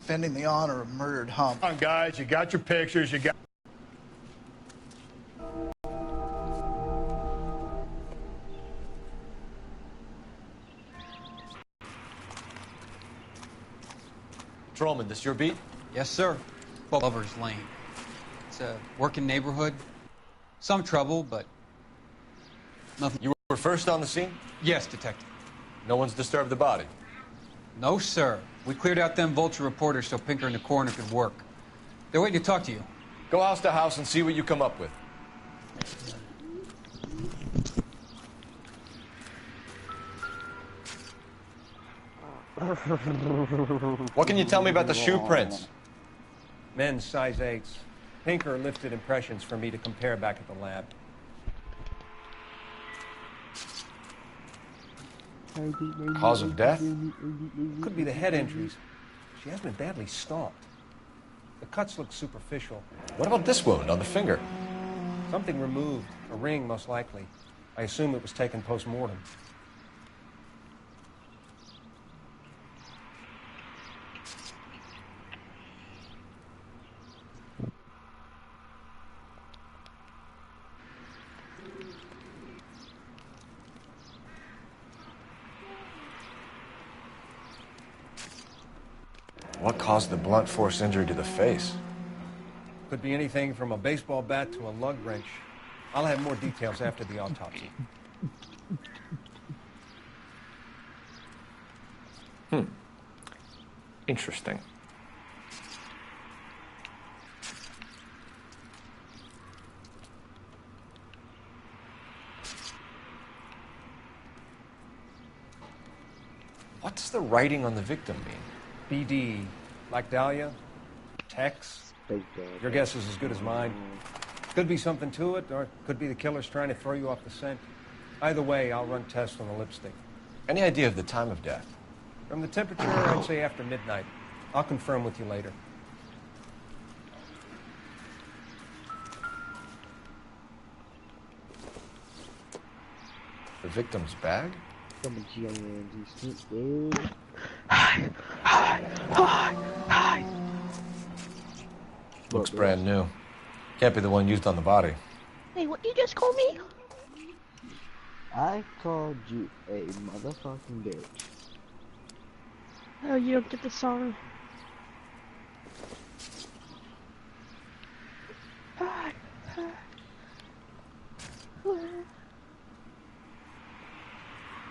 defending the honor of murdered Hump. Come on, guys, you got your pictures, you got... Patrolman, this your beat? Yes, sir. Lover's Lane. It's a working neighborhood. Some trouble, but nothing. You were first on the scene? Yes, detective. No one's disturbed the body? No, sir. We cleared out them vulture reporters so Pinker and the coroner could work. They're waiting to talk to you. Go house to house and see what you come up with. What can you tell me about the shoe prints? Men's size 8s. Pinker lifted impressions for me to compare back at the lab. Cause of death? Could be the head injuries. She has been badly stalked. The cuts look superficial. What about this wound on the finger? Something removed. A ring, most likely. I assume it was taken post-mortem. What caused the blunt force injury to the face? Could be anything from a baseball bat to a lug wrench. I'll have more details after the autopsy. Interesting. What does the writing on the victim mean? BD. Like Dahlia? Tex? Your guess is as good as mine. Could be something to it, or it could be the killer's trying to throw you off the scent. Either way, I'll run tests on the lipstick. Any idea of the time of death? From the temperature, I'd say after midnight. I'll confirm with you later. The victim's bag? Looks brand new. Can't be the one used on the body. Hey, what you just call me? I called you a motherfucking bitch. Oh, you don't get the song.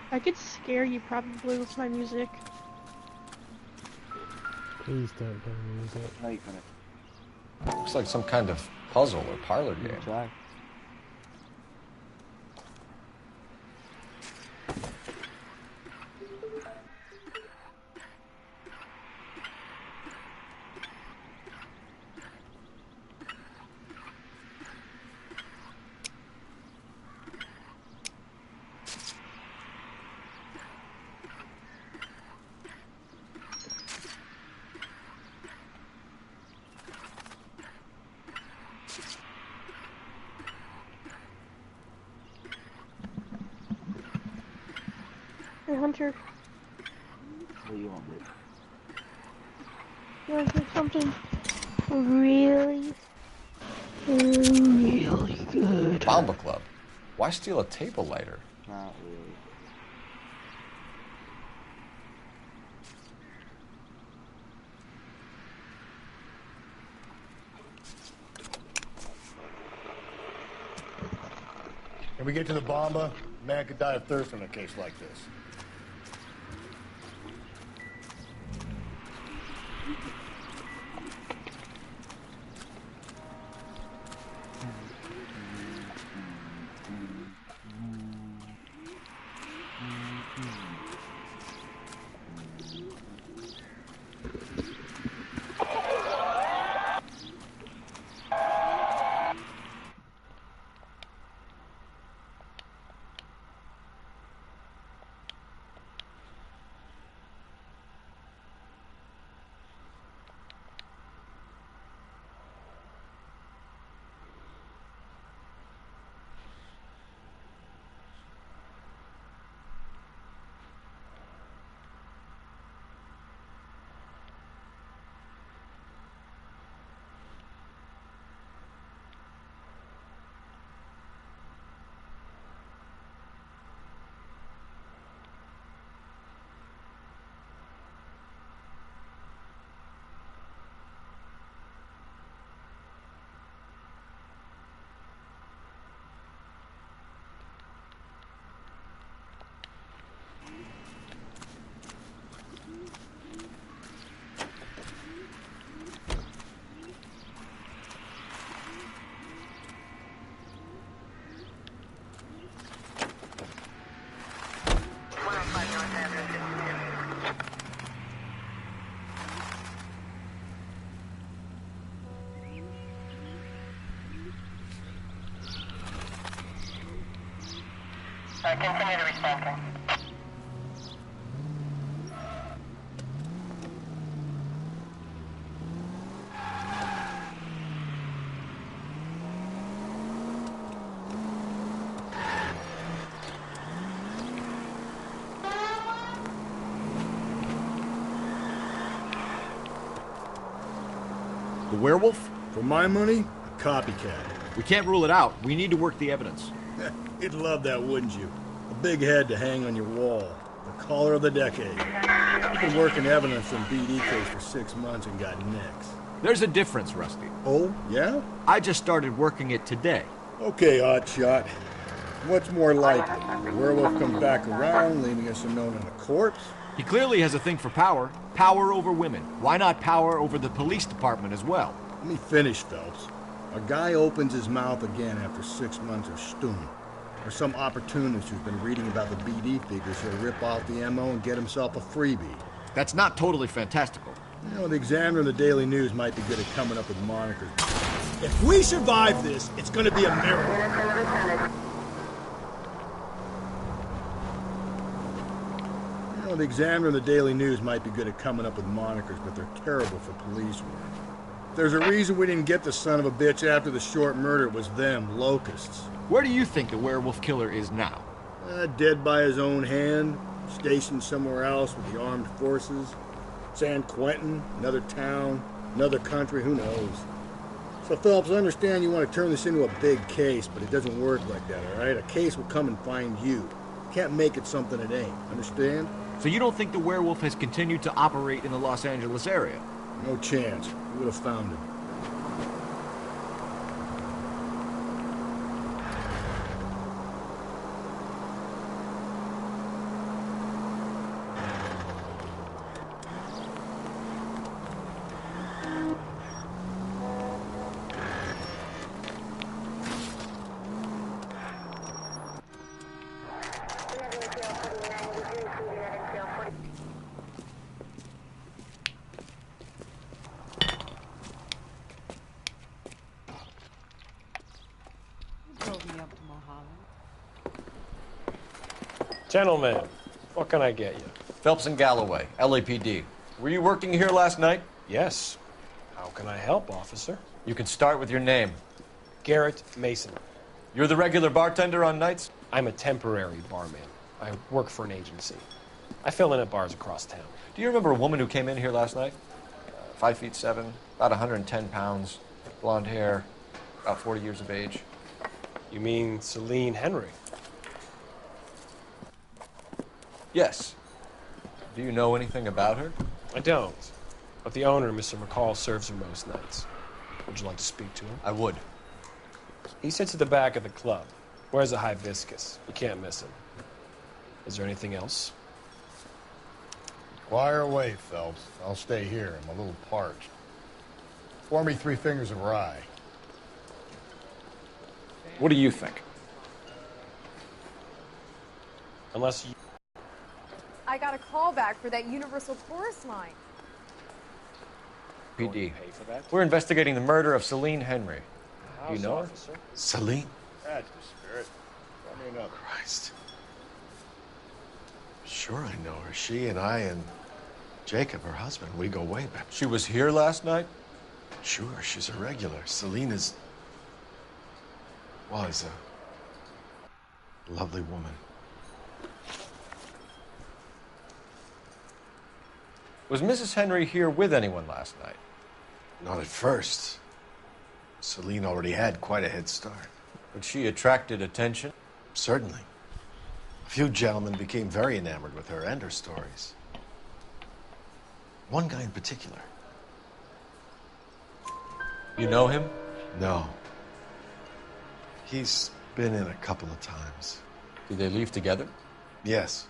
I could scare you probably with my music. Please don't play music. No, you couldn't. Looks like some kind of puzzle or parlor game. Try. Hey, Hunter. What do you want, dude? You want to do something really, really good? Bomba Club. Why steal a table lighter? Not really. When we get to the Bomba, a man could die of thirst in a case like this. Continue to respond. The werewolf? For my money, a copycat. We can't rule it out. We need to work the evidence. You'd love that, wouldn't you? A big head to hang on your wall. The caller of the decade. I've been working evidence on BD case for 6 months and got nicks. There's a difference, Rusty. Oh, yeah? I just started working it today. Okay, Oddshot. What's more likely? The werewolf comes back around, leaving us unknown in a corpse? He clearly has a thing for power. Power over women. Why not power over the police department as well? Let me finish, Phelps. A guy opens his mouth again after 6 months of stewing. Or some opportunist who's been reading about the BD figures who'll rip off the MO and get himself a freebie. That's not totally fantastical. You know, the Examiner and the Daily News might be good at coming up with monikers. If we survive this, it's gonna be a miracle. You know, the Examiner and the Daily News might be good at coming up with monikers, but they're terrible for police work. There's a reason we didn't get the son of a bitch after the short murder. It was them, locusts. Where do you think the werewolf killer is now? Dead by his own hand, stationed somewhere else with the armed forces. San Quentin, another town, another country, who knows? So, Phelps, I understand you want to turn this into a big case, but it doesn't work like that, all right? A case will come and find you. You can't make it something it ain't, understand? So you don't think the werewolf has continued to operate in the Los Angeles area? No chance. We would have found him. Gentlemen, what can I get you? Phelps and Galloway, LAPD. Were you working here last night? Yes. How can I help, officer? You can start with your name. Garrett Mason. You're the regular bartender on nights? I'm a temporary barman. I work for an agency. I fill in at bars across town. Do you remember a woman who came in here last night? 5'7", about 110 pounds, blonde hair, about 40 years of age. You mean Celine Henry? Yes. Do you know anything about her? I don't. But the owner, Mr. McCall, serves her most nights. Would you like to speak to him? I would. He sits at the back of the club. Wears a hibiscus. You can't miss him. Is there anything else? Fire away, Phelps. I'll stay here. I'm a little parched. Pour me 3 fingers of rye. What do you think? Unless you... I got a call back for that Universal Chorus line. PD. Pay for that? We're investigating the murder of Celine Henry. How's You know her? officer? Celine? That's the spirit. Tell me another. Christ. Sure I know her. She and I and Jacob, her husband, we go way back. She was here last night? Sure, she's a regular. Celine was a lovely woman. Was Mrs. Henry here with anyone last night? Not at first. Celine already had quite a head start. But she attracted attention? Certainly. A few gentlemen became very enamored with her and her stories. One guy in particular. You know him? No. He's been in a couple of times. Did they leave together? Yes.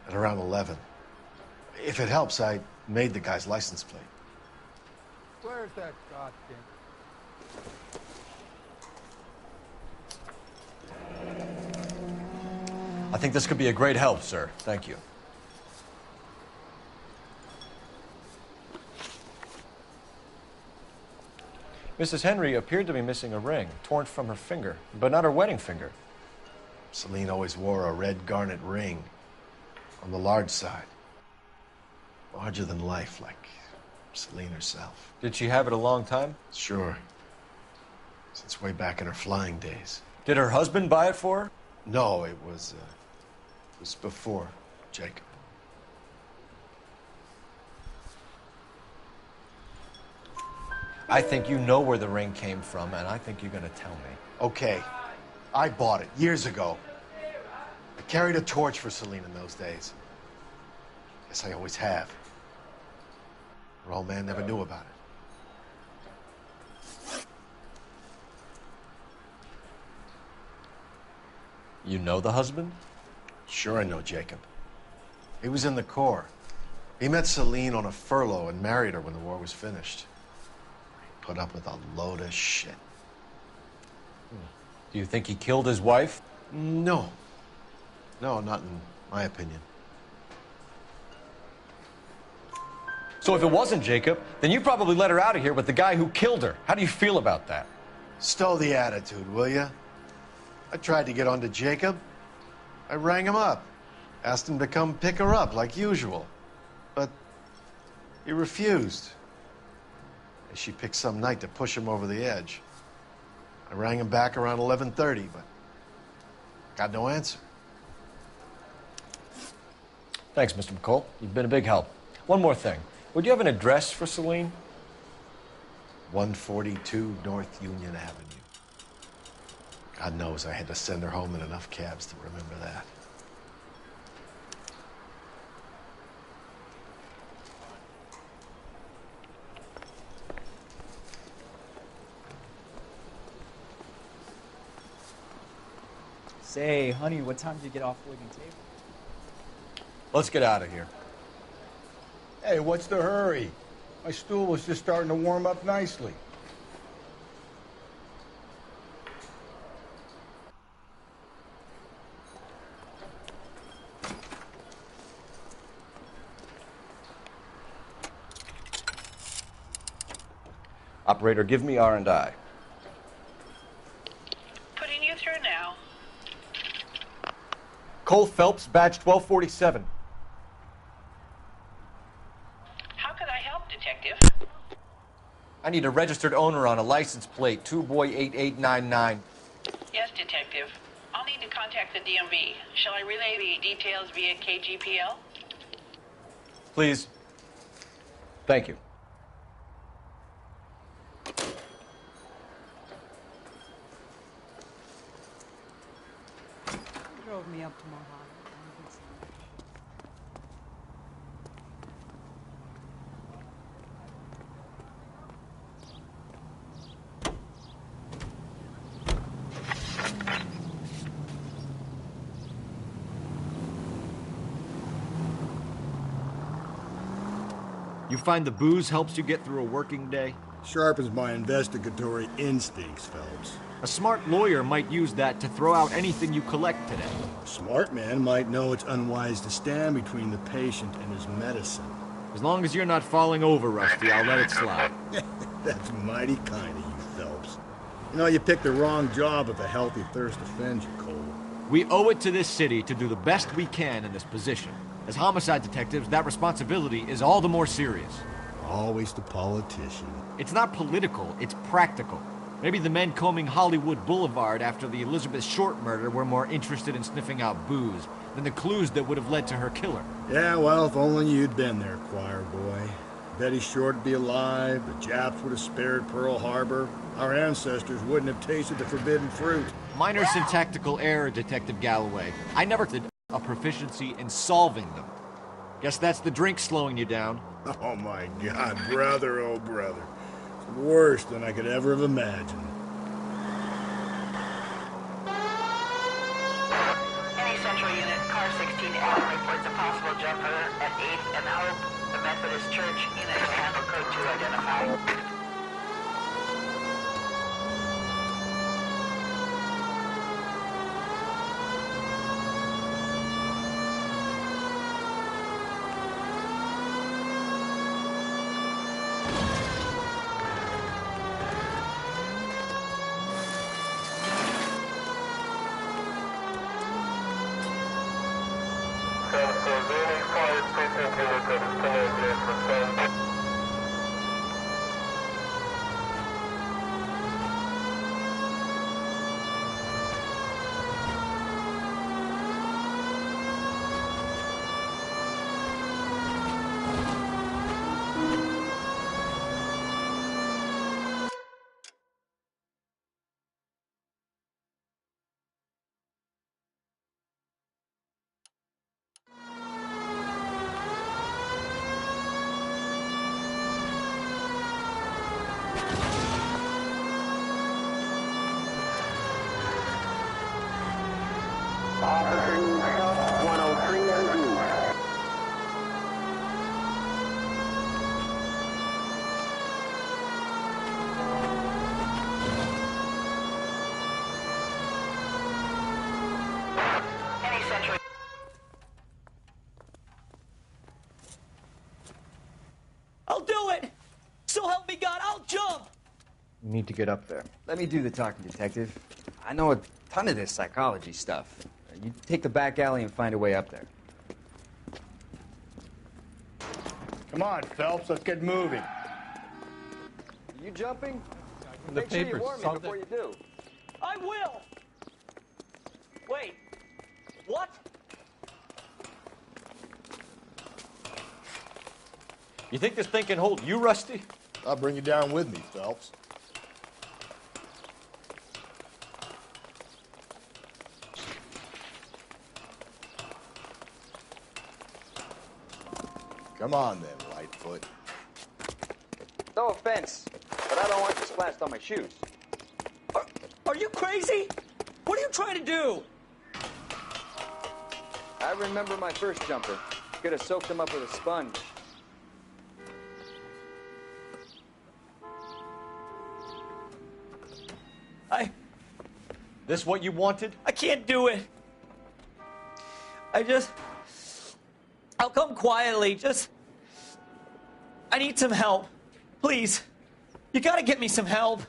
At around 11. If it helps, I made the guy's license plate. Where's that goddamn... I think this could be a great help, sir. Thank you. Mrs. Henry appeared to be missing a ring, torn from her finger, but not her wedding finger. Celine always wore a red garnet ring on the large side. Larger than life, like Celine herself. Did she have it a long time? Sure. Since way back in her flying days. Did her husband buy it for her? No, it was before Jacob. I think you know where the ring came from, and I think you're gonna tell me. Okay, I bought it years ago. I carried a torch for Celine in those days. Guess I always have. Her old man never knew about it. You know the husband? Sure I know Jacob. He was in the Corps. He met Celine on a furlough and married her when the war was finished. He put up with a load of shit. Do you think he killed his wife? No. No, not in my opinion. So if it wasn't Jacob, then you probably let her out of here with the guy who killed her. How do you feel about that? Stow the attitude, will ya? I tried to get onto Jacob. I rang him up. Asked him to come pick her up, like usual. But he refused. She picked some night to push him over the edge. I rang him back around 11:30, but got no answer. Thanks, Mr. McCall. You've been a big help. One more thing. Would you have an address for Celine? 142 North Union Avenue. God knows I had to send her home in enough cabs to remember that. Say, honey, what time did you get off the waiting table? Let's get out of here. Hey, what's the hurry? My stool was just starting to warm up nicely. Operator, give me R&I. Putting you through now. Cole Phelps, badge 1247. How could I help, Detective? I need a registered owner on a license plate, 2boy8899. Yes, Detective. I'll need to contact the DMV. Shall I relay the details via KGPL? Please. Thank you. Drove me up to Mojave. You find the booze helps you get through a working day? Sharpens my investigatory instincts, Phelps. A smart lawyer might use that to throw out anything you collect today. A smart man might know it's unwise to stand between the patient and his medicine. As long as you're not falling over, Rusty, I'll let it slide. That's mighty kind of you, Phelps. You know, you picked the wrong job if a healthy thirst offends you, Cole. We owe it to this city to do the best we can in this position. As homicide detectives, that responsibility is all the more serious. Always the politician. It's not political, it's practical. Maybe the men combing Hollywood Boulevard after the Elizabeth Short murder were more interested in sniffing out booze than the clues that would have led to her killer. Yeah, well, if only you'd been there, choir boy. Betty Short would be alive, the Japs would have spared Pearl Harbor, our ancestors wouldn't have tasted the forbidden fruit. Minor syntactical error, Detective Galloway. I never did a proficiency in solving them. Guess that's the drink slowing you down. Oh my God, brother, oh brother. It's worse than I could ever have imagined. Any central unit, car 16L reports a possible jumper at 8th and Hope. The Methodist Church unit will handle code 2 identify. I'll do it! So help me God, I'll jump! You need to get up there. Let me do the talking, detective. I know a ton of this psychology stuff. You take the back alley and find a way up there. Come on, Phelps, let's get moving. You jumping? The Make sure you papers. warn me Solved before it. you do. I will! Wait, what? You think this thing can hold you, Rusty? I'll bring you down with me, Phelps. Come on then, Lightfoot. No offense, but I don't want you splashed on my shoes. Are you crazy? What are you trying to do? I remember my first jumper. Could have soaked him up with a sponge. This what you wanted? I can't do it. I'll come quietly, I need some help. Please. You gotta get me some help.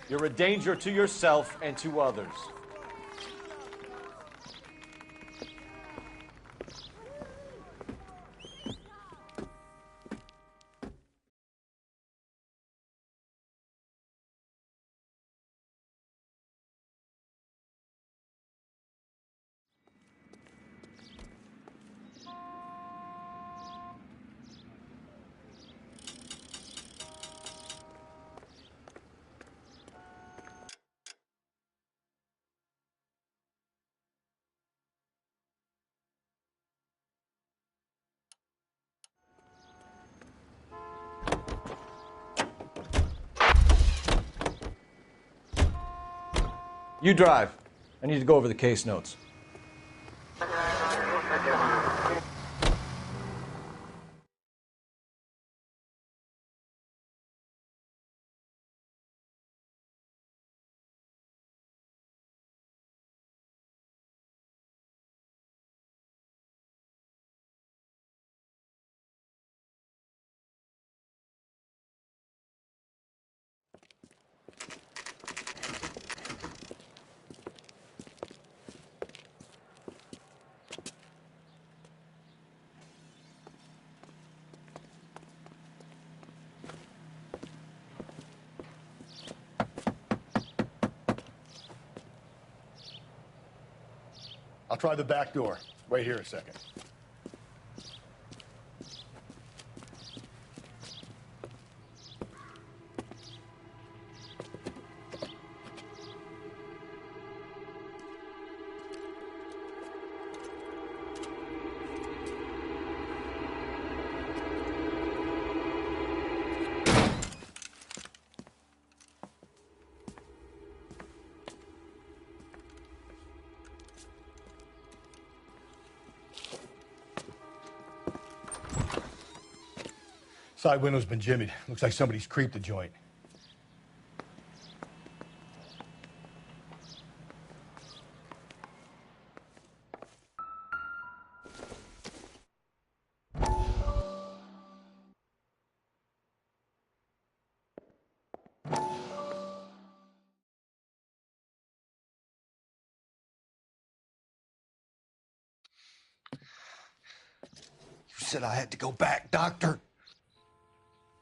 You're a danger to yourself and to others. You drive. I need to go over the case notes. I'll try the back door. Wait here a second. Side window's been jimmied. Looks like somebody's creeped the joint. said I had to go back, Doctor.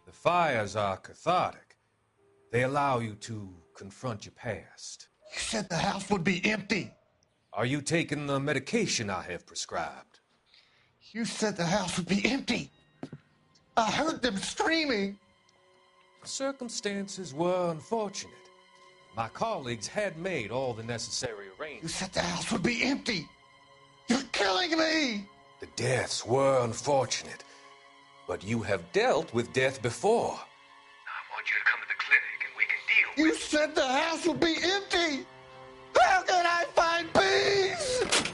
The fires are cathartic. They allow you to confront your past. You said the house would be empty. Are you taking the medication I have prescribed? You said the house would be empty. I heard them screaming. Circumstances were unfortunate. My colleagues had made all the necessary You arrangements. said the house would be empty. You're killing me. The deaths were unfortunate, but you have dealt with death before. I want you to come to the clinic and we can deal You said the house would be empty. How can I find peace?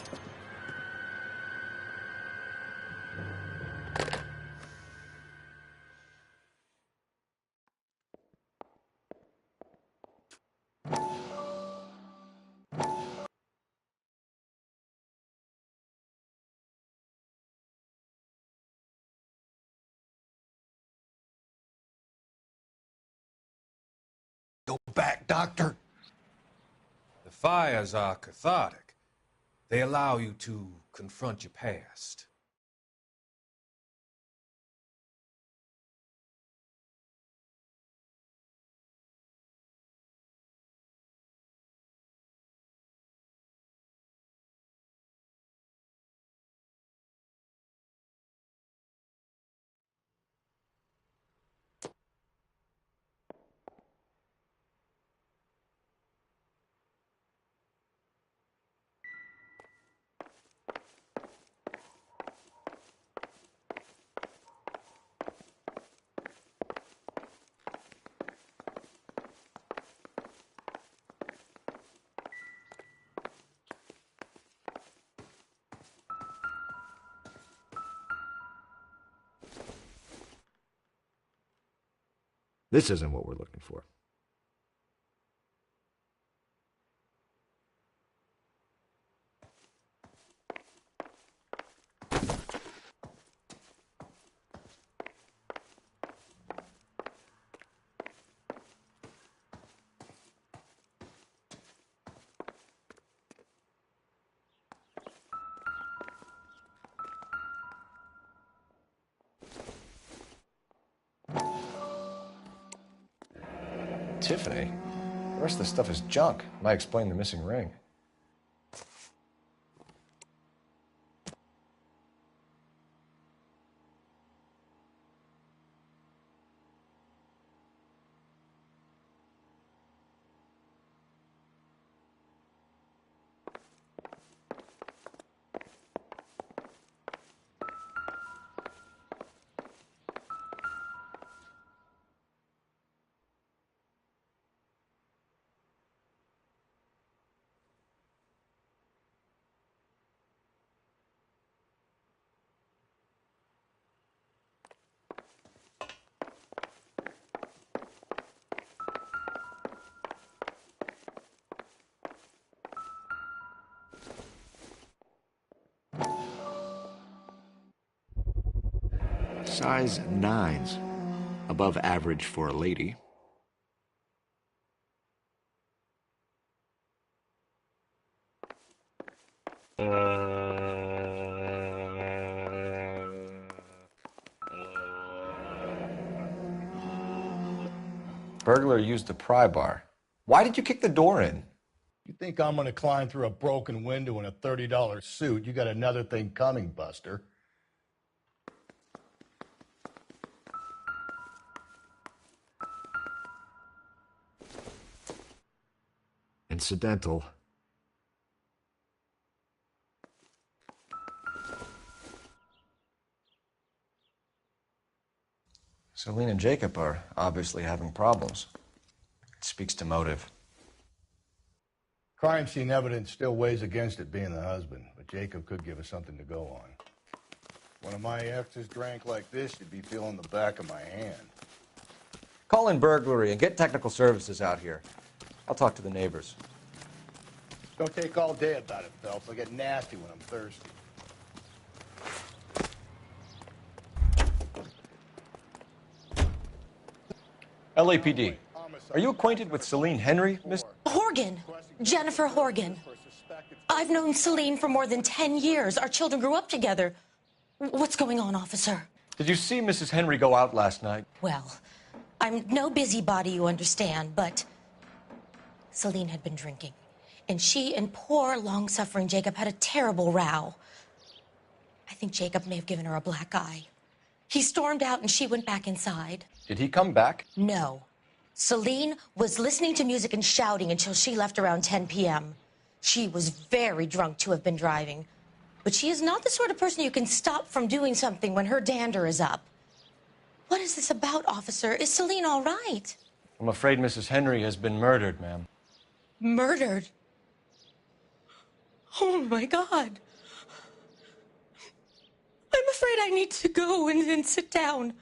Go back, Doctor. The fires are cathartic. They allow you to confront your past. This isn't what we're looking for. Tiffany? The rest of the stuff is junk. Might explain the missing ring. Size 9s. Above average for a lady. Burglar used the pry bar. Why did you kick the door in? You think I'm gonna climb through a broken window in a $30 suit? You got another thing coming, Buster. Incidental. Celine and Jacob are obviously having problems. It speaks to motive. Crime scene evidence still weighs against it being the husband, but Jacob could give us something to go on. One of my exes drank like this, you'd be feeling the back of my hand. Call in burglary and get technical services out here. I'll talk to the neighbors. Don't take all day about it, Phelps. I'll get nasty when I'm thirsty. LAPD. Are you acquainted with Celine Henry, Miss? Horgan. Jennifer Horgan. I've known Celine for more than 10 years. Our children grew up together. What's going on, officer? Did you see Mrs. Henry go out last night? Well, I'm no busybody, you understand, but Celine had been drinking, and she and poor, long-suffering Jacob had a terrible row. I think Jacob may have given her a black eye. He stormed out, and she went back inside. Did he come back? No. Celine was listening to music and shouting until she left around 10 p.m. She was very drunk to have been driving, but she is not the sort of person you can stop from doing something when her dander is up. What is this about, officer? Is Celine all right? I'm afraid Mrs. Henry has been murdered, ma'am. Murdered? Oh, my God. I'm afraid I need to go and sit down.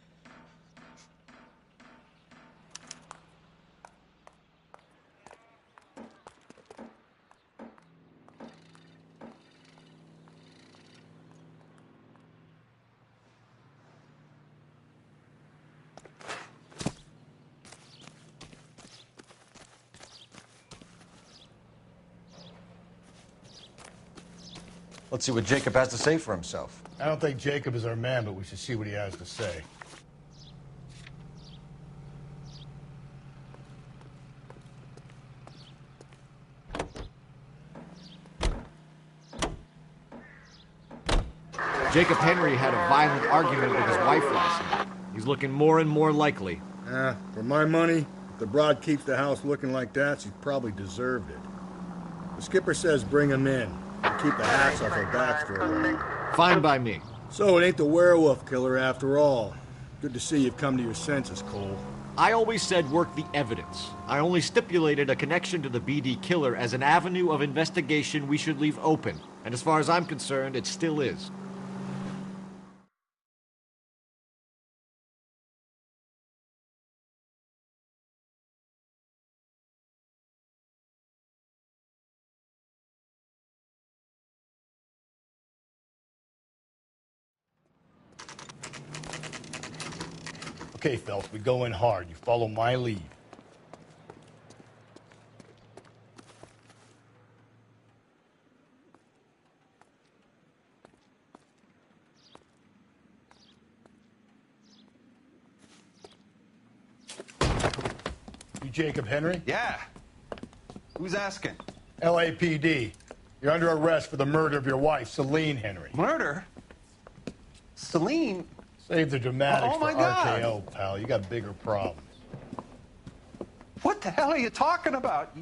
Let's see what Jacob has to say for himself. I don't think Jacob is our man, but we should see what he has to say. Jacob Henry had a violent argument with his wife last night. He's looking more and more likely. For my money, if the broad keeps the house looking like that, she's probably deserved it. The skipper says bring him in. And keep the hats off our backs for a while. Fine by me. So it ain't the werewolf killer after all. Good to see you've come to your senses, Cole. I always said work the evidence. I only stipulated a connection to the BD killer as an avenue of investigation we should leave open. And as far as I'm concerned, it still is. Okay, Phelps, we go in hard. You follow my lead. You Jacob Henry? Yeah. Who's asking? LAPD. You're under arrest for the murder of your wife, Celine Henry. Murder? Celine? Save the dramatics Oh, my for God. RKO, pal. You got bigger problems. What the hell are you talking about?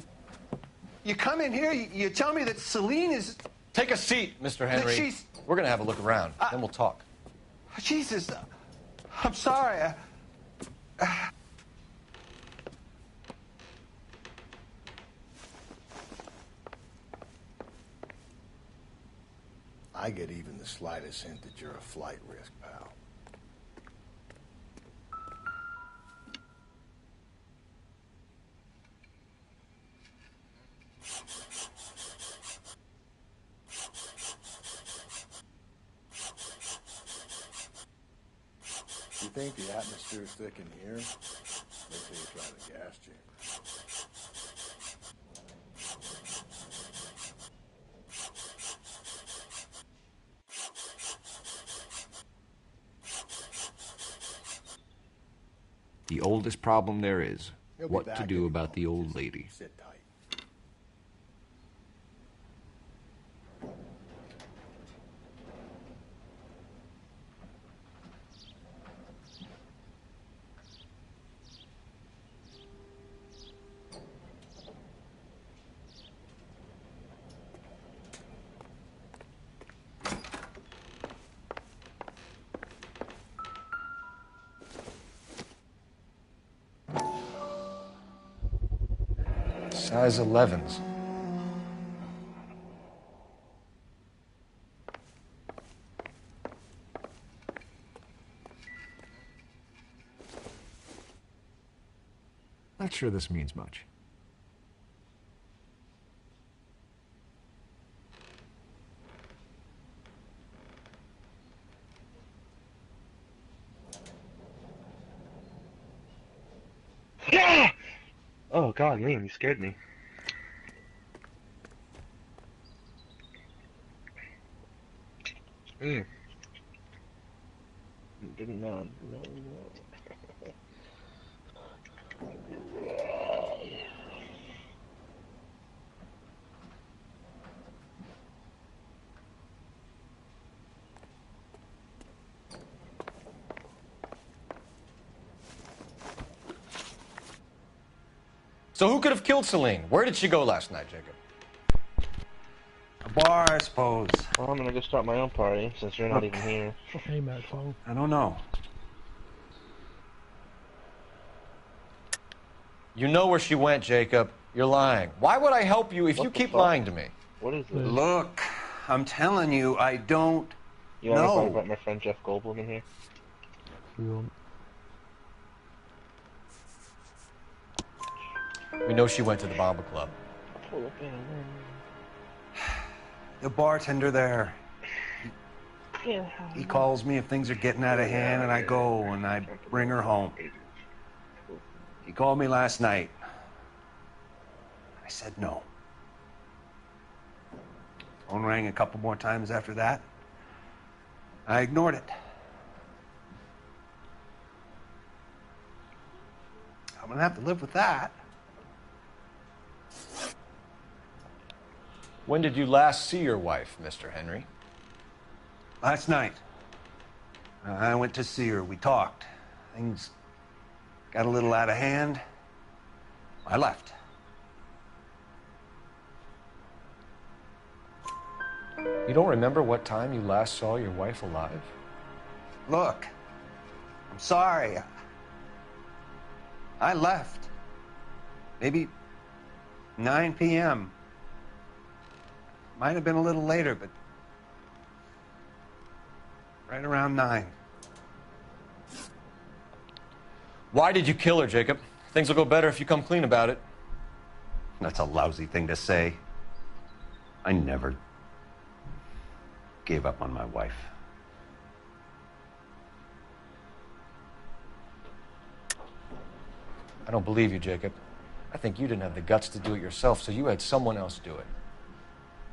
You come in here, you tell me that Celine is... Take a seat, Mr. Henry. she's- We're going to have a look around, then we'll talk. Jesus, I'm sorry. I get even the slightest hint that you're a flight risk, pal. You think the atmosphere's thick in here? Wait till you try the gas chamber. The oldest problem there is, He'll be what back to in do a about moment. the old lady. Sit tight. Size 11s. Not sure this means much. Oh God, Liam, you scared me. Didn't know. No. So who could have killed Celine? Where did she go last night, Jacob? A bar, I suppose. Well, I'm gonna go start my own party since you're not even here. Hey, Matt Fong. I don't know. You know where she went, Jacob. You're lying. Why would I help you if you keep lying to me? What is this? Look, I'm telling you, I don't You want to know. invite my friend Jeff Goldblum in here? We won't. We know she went to the Bomba Club. The bartender there. He calls me if things are getting out of hand, and I go and I bring her home. He called me last night. I said no. Phone rang a couple more times after that. I ignored it. I'm gonna have to live with that. When did you last see your wife, Mr. Henry? Last night. I went to see her. We talked. Things got a little out of hand. I left. You don't remember what time you last saw your wife alive? Look, I'm sorry. I left. Maybe 9 p.m. Might have been a little later, but right around 9. Why did you kill her, Jacob? Things will go better if you come clean about it. That's a lousy thing to say. I never gave up on my wife. I don't believe you, Jacob. I think you didn't have the guts to do it yourself, so you had someone else do it.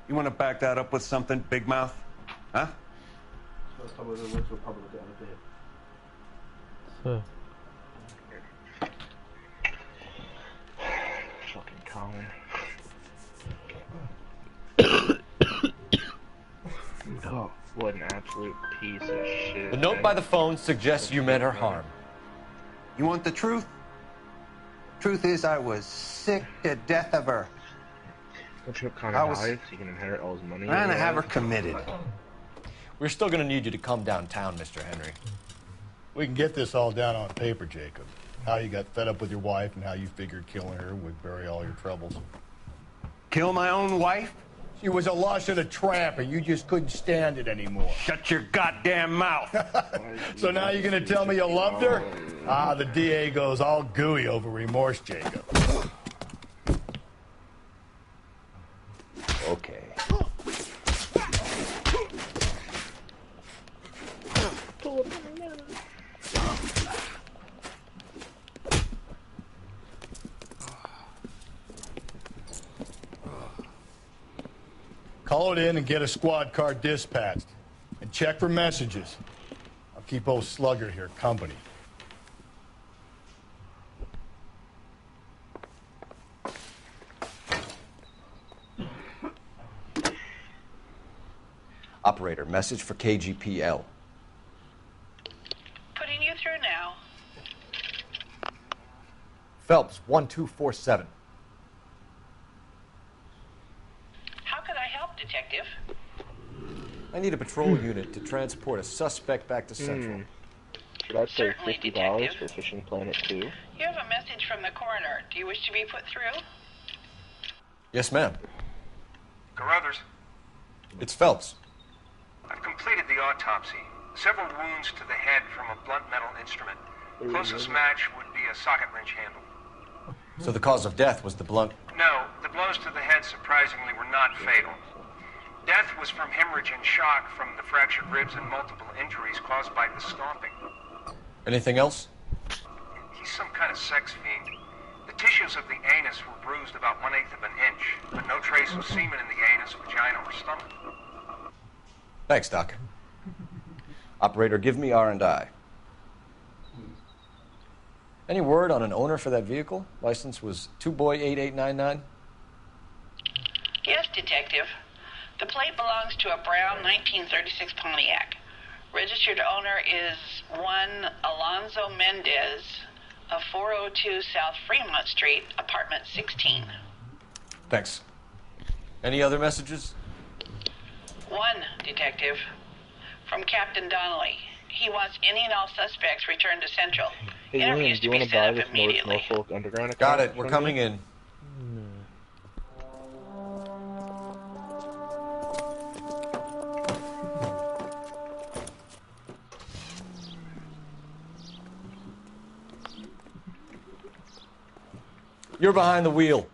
You want to back that up with something, Big Mouth? Huh? So, Fucking Colin. Oh, what an absolute piece of shit. The note by the phone suggests you meant her harm. You want the truth? Truth is, I was sick to death of her. Don't you hope Connor I was dies so you can inherit all his money? trying to have her committed. We're still going to need you to come downtown, Mr. Henry. We can get this all down on paper, Jacob. How you got fed up with your wife and how you figured killing her would bury all your troubles. Kill my own wife? She was a lush and a tramp, and you just couldn't stand it anymore. Shut your goddamn mouth. So now you're going to tell me you loved her? Ah, the DA goes all gooey over remorse, Jacob. Okay. Call it in and get a squad car dispatched. And check for messages. I'll keep old Slugger here company. Operator, message for KGPL. Putting you through now. Phelps, 1247. How could I help, Detective? I need a patrol unit to transport a suspect back to Central. Should I pay Certainly, $50 Detective. for Fishing Planet 2? You have a message from the coroner. Do you wish to be put through? Yes, ma'am. Carruthers, It's Phelps. I've completed the autopsy. Several wounds to the head from a blunt metal instrument. Closest match would be a socket wrench handle. So the cause of death was the blunt. No, the blows to the head surprisingly were not fatal. Death was from hemorrhage and shock from the fractured ribs and multiple injuries caused by the stomping. Anything else? He's some kind of sex fiend. The tissues of the anus were bruised about 1/8 of an inch, but no trace of semen in the anus, vagina, or stomach. Thanks, Doc. Operator, give me R&I. Any word on an owner for that vehicle? License was 2boy8899. Yes, Detective. The plate belongs to a brown 1936 Pontiac. Registered owner is one Alonzo Mendez of 402 South Fremont Street, apartment 16. Thanks. Any other messages? One, Detective. From Captain Donnelly. He wants any and all suspects returned to Central. Hey, William, Interviews do you to want be to buy set up this immediately. Norfolk Underground account? Got it. We're from coming you? in. You're behind the wheel.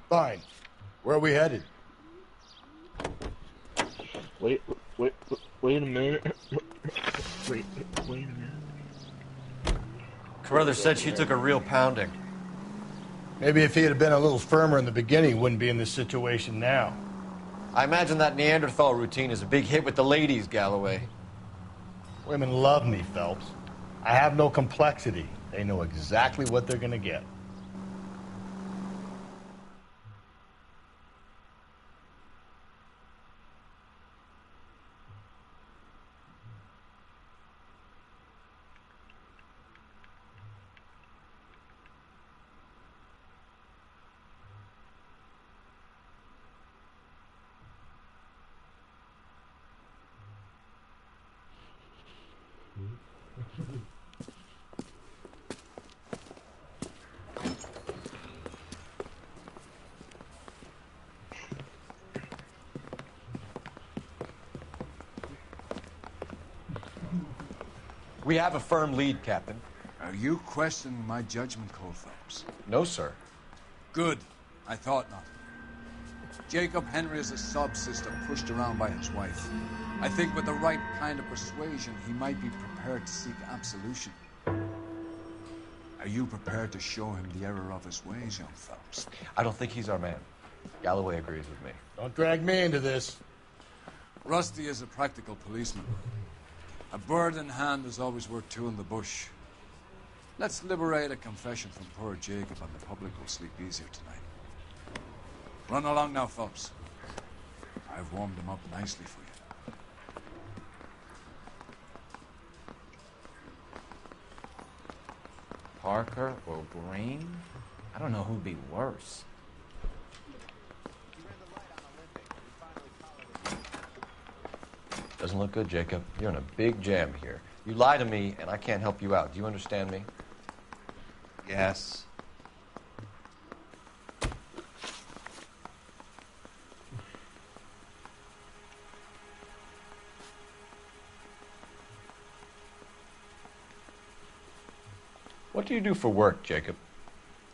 Fine. Where are we headed? Wait a minute. wait a minute. Carruthers said she took a real pounding. Maybe if he had been a little firmer in the beginning, he wouldn't be in this situation now. I imagine that Neanderthal routine is a big hit with the ladies, Galloway. Women love me, Phelps. I have no complexity. They know exactly what they're gonna get. We have a firm lead, Captain. Are you questioning my judgment call, Phelps? No, sir. Good. I thought not. Jacob Henry is a sob-sister pushed around by his wife. I think with the right kind of persuasion, he might be prepared to seek absolution. Are you prepared to show him the error of his ways, young Phelps? I don't think he's our man. Galloway agrees with me. Don't drag me into this. Rusty is a practical policeman. A bird in hand is always worth two in the bush. Let's liberate a confession from poor Jacob, and the public will sleep easier tonight. Run along now, Phelps. I've warmed him up nicely for you. Parker or Green? I don't know who'd be worse. Doesn't look good, Jacob. You're in a big jam here. You lie to me, and I can't help you out. Do you understand me? Yes. What do you do for work, Jacob?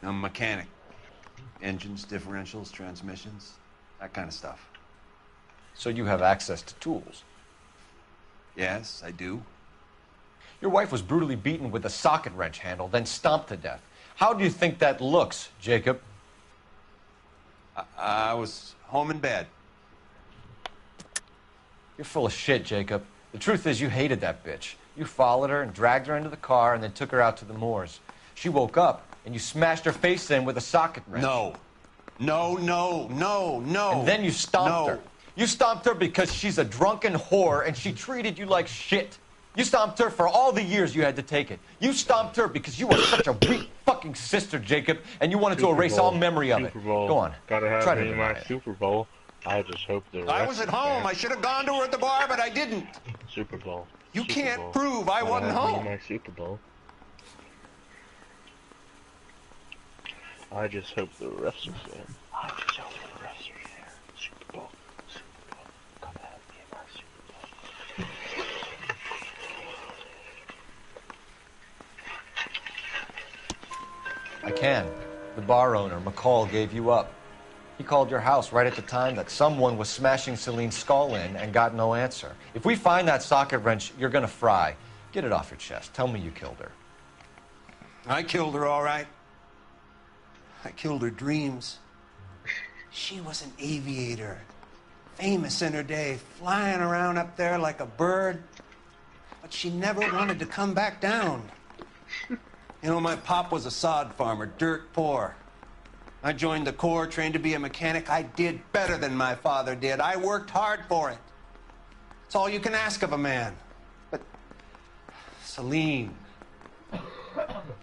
I'm a mechanic. Engines, differentials, transmissions, that kind of stuff. So you have access to tools? Yes, I do. Your wife was brutally beaten with a socket wrench handle, then stomped to death. How do you think that looks, Jacob? I was home in bed. You're full of shit, Jacob. The truth is you hated that bitch. You followed her and dragged her into the car and then took her out to the moors. She woke up and you smashed her face in with a socket wrench. No. No, no, no, no. And then you stomped her. You stomped her because she's a drunken whore and she treated you like shit. You stomped her for all the years you had to take it. You stomped her because you were such a weak fucking sister, Jacob, and you wanted to erase all memory of it. Go on. Gotta have Try to me in deny my it. Super Bowl. I just hope the I was at home. I should have gone to her at the bar, but I didn't. Super Bowl. You Super can't Bowl. prove I Gotta wasn't have me in home. my Super Bowl. I just hope the refs are fair. I just hope the refs are fair. Super Bowl. Super Bowl. Gotta have me in my Super Bowl. I can. The bar owner, McCall, gave you up. He called your house right at the time that someone was smashing Celine's skull in and got no answer. If we find that socket wrench, you're gonna fry. Get it off your chest. Tell me you killed her. I killed her, all right. I killed her dreams. She was an aviator, famous in her day, flying around up there like a bird. But she never wanted to come back down. You know, my pop was a sod farmer, dirt poor. I joined the Corps, trained to be a mechanic. I did better than my father did. I worked hard for it. It's all you can ask of a man. But Celine,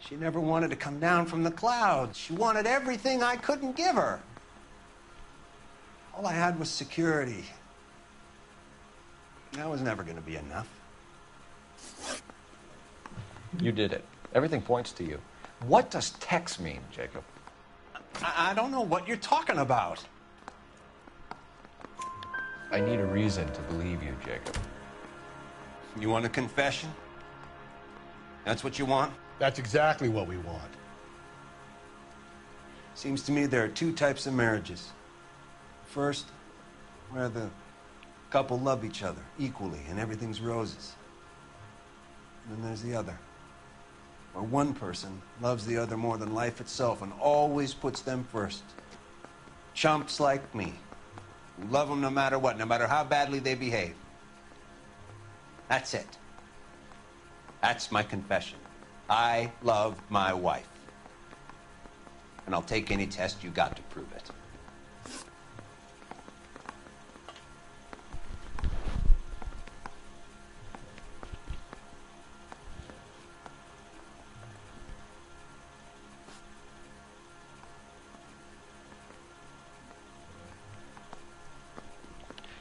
she never wanted to come down from the clouds. She wanted everything I couldn't give her. All I had was security. That was never going to be enough. You did it. Everything points to you. What does Tex mean, Jacob? I don't know what you're talking about. I need a reason to believe you, Jacob. You want a confession? That's what you want? That's exactly what we want. Seems to me there are two types of marriages. First, where the couple love each other equally and everything's roses. And then there's the other, where one person loves the other more than life itself and always puts them first. Chumps like me, who love them no matter what, no matter how badly they behave. That's it. That's my confession. I love my wife. And I'll take any test you got to prove it.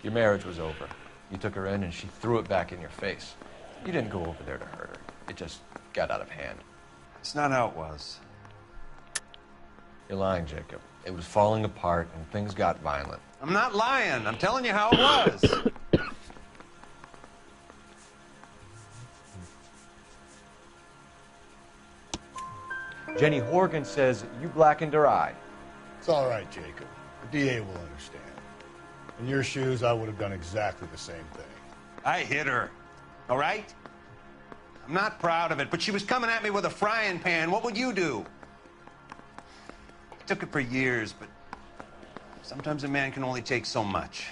Your marriage was over. You took her in and she threw it back in your face. You didn't go over there to hurt her. It just got out of hand. It's not how it was. You're lying, Jacob. It was falling apart and things got violent. I'm not lying. I'm telling you how it was. Jenny Horgan says you blackened her eye. It's all right, Jacob. The DA will understand. In your shoes, I would have done exactly the same thing. I hit her, all right? I'm not proud of it, but she was coming at me with a frying pan. What would you do? I took it for years, but sometimes a man can only take so much.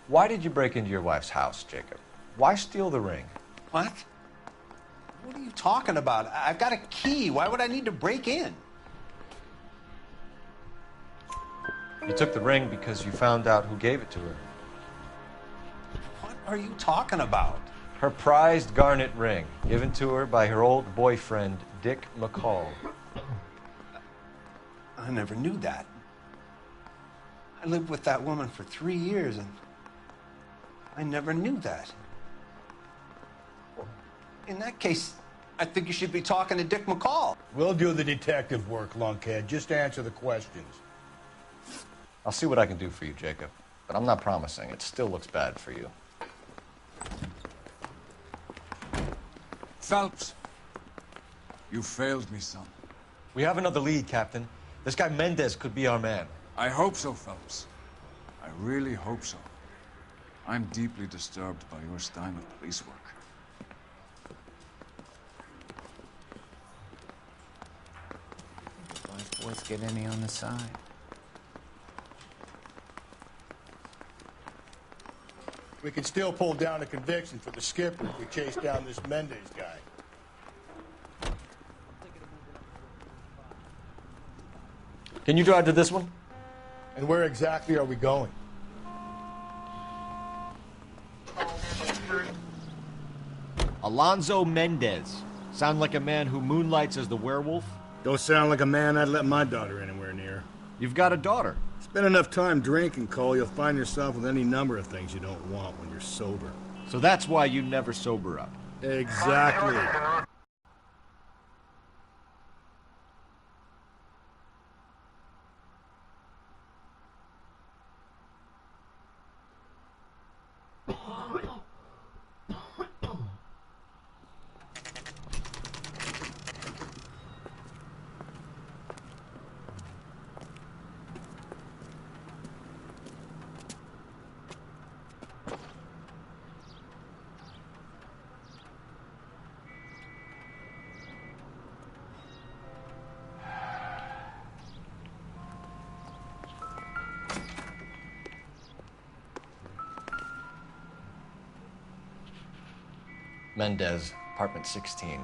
Why did you break into your wife's house, Jacob? Why steal the ring? What? What are you talking about? I've got a key. Why would I need to break in? You took the ring because you found out who gave it to her. What are you talking about? Her prized garnet ring, given to her by her old boyfriend, Dick McCall. I never knew that. I lived with that woman for 3 years, and I never knew that. In that case, I think you should be talking to Dick McCall. We'll do the detective work, lunkhead. Just answer the questions. I'll see what I can do for you, Jacob. But I'm not promising. It still looks bad for you. Phelps, you failed me, son. We have another lead, Captain. This guy Mendez could be our man. I hope so, Phelps. I really hope so. I'm deeply disturbed by your style of police work. Let's get any on the side. We can still pull down a conviction for the skipper if we chase down this Mendez guy. Can you drive to this one? And where exactly are we going? Alonzo Mendez. Sound like a man who moonlights as the werewolf? Don't sound like a man I'd let my daughter anywhere near. You've got a daughter. Spend enough time drinking, Cole, you'll find yourself with any number of things you don't want when you're sober. So that's why you never sober up. Exactly. Mendez, apartment 16.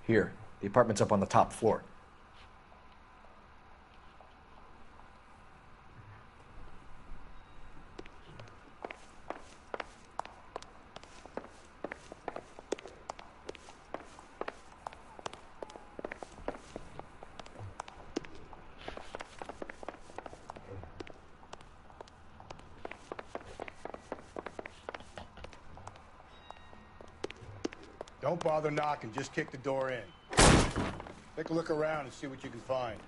Here. The apartment's up on the top floor. Don't bother knocking, just kick the door in. Take a look around and see what you can find.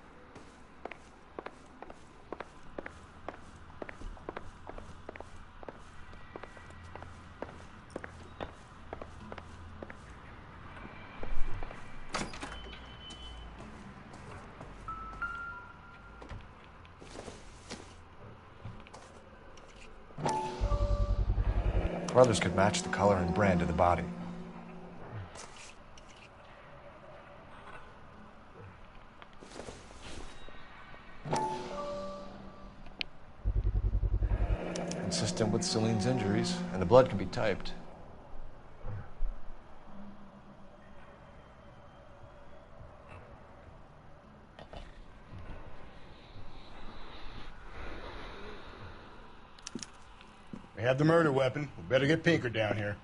Brothers could match the color and brand of the body. Consistent with Celine's injuries, and the blood can be typed. We have the murder weapon. We better get Pinker down here.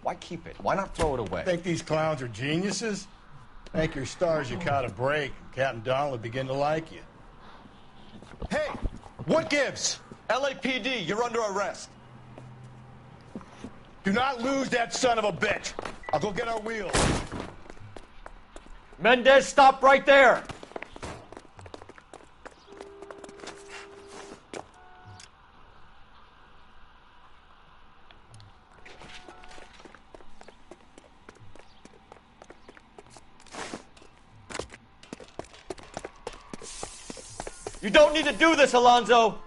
Why keep it? Why not throw it away? Think these clowns are geniuses? Thank your stars you caught a break, and Captain Donald will begin to like you. Hey! What gives? LAPD, you're under arrest. Do not lose that son of a bitch. I'll go get our wheels. Mendez, stop right there! You don't need to do this, Alonzo!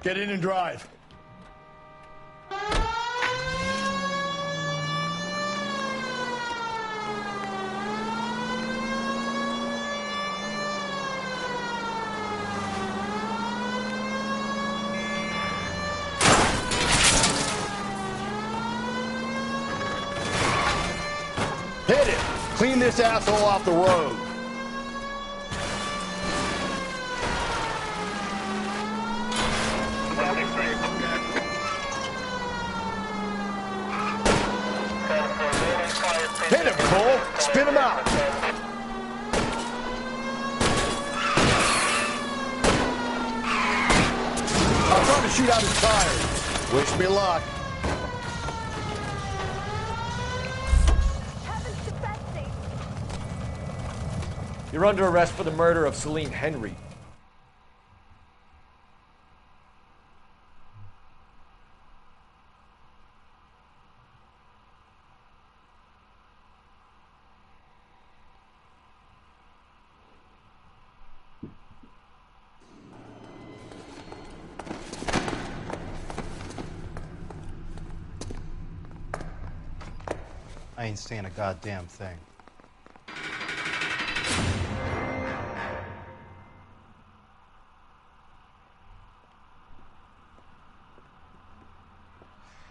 Get in and drive. Hit it! Clean this asshole off the road. Hit him, Cole! Spin him out! I'm trying to shoot out his tires. Wish me luck. You're under arrest for the murder of Celine Henry. I ain't saying a goddamn thing.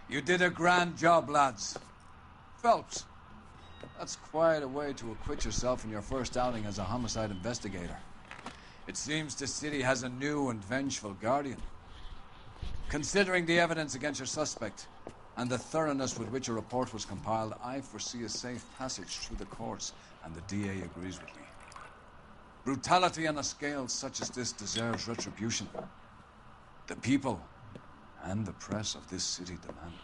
You did a grand job, lads. Phelps, that's quite a way to acquit yourself in your first outing as a homicide investigator. It seems the city has a new and vengeful guardian. Considering the evidence against your suspect and the thoroughness with which a report was compiled, I foresee a safe passage through the courts, and the DA agrees with me. Brutality on a scale such as this deserves retribution. The people and the press of this city demand it.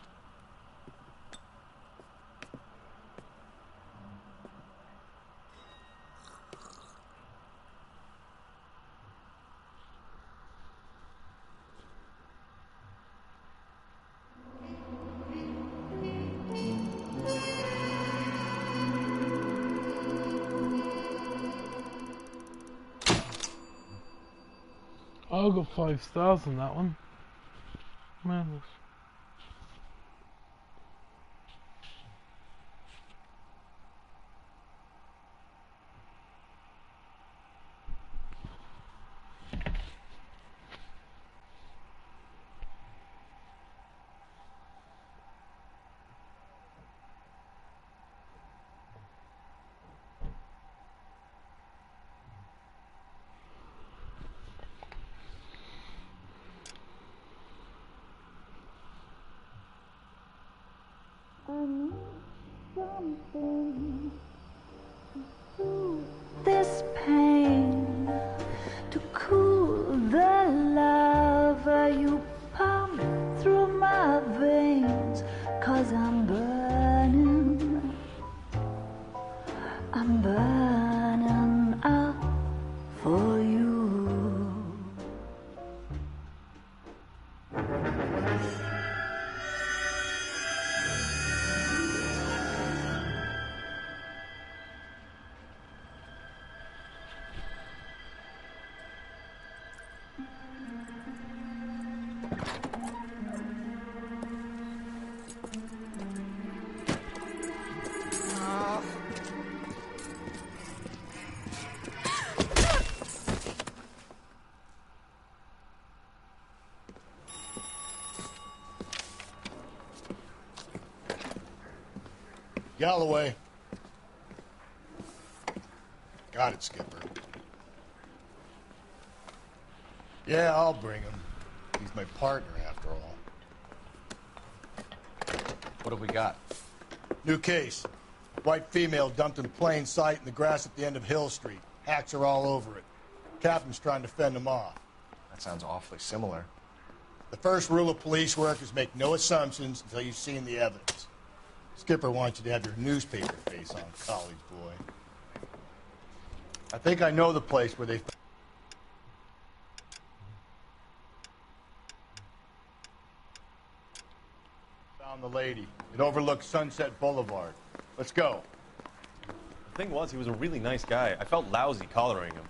I got 5 stars on that one. Madness. something to soothe this pain, to cool the lava you pump through my veins, 'cause I'm burning up for you. Galloway. Got it, Skipper. Yeah, I'll bring him. He's my partner, after all. What have we got? New case. White female dumped in plain sight in the grass at the end of Hill Street. Hacks are all over it. Captain's trying to fend them off. That sounds awfully similar. The first rule of police work is make no assumptions until you've seen the evidence. Skipper wants you to have your newspaper face on, college boy. I think I know the place where they found the lady. It overlooks Sunset Boulevard. Let's go. The thing was, he was a really nice guy. I felt lousy collaring him.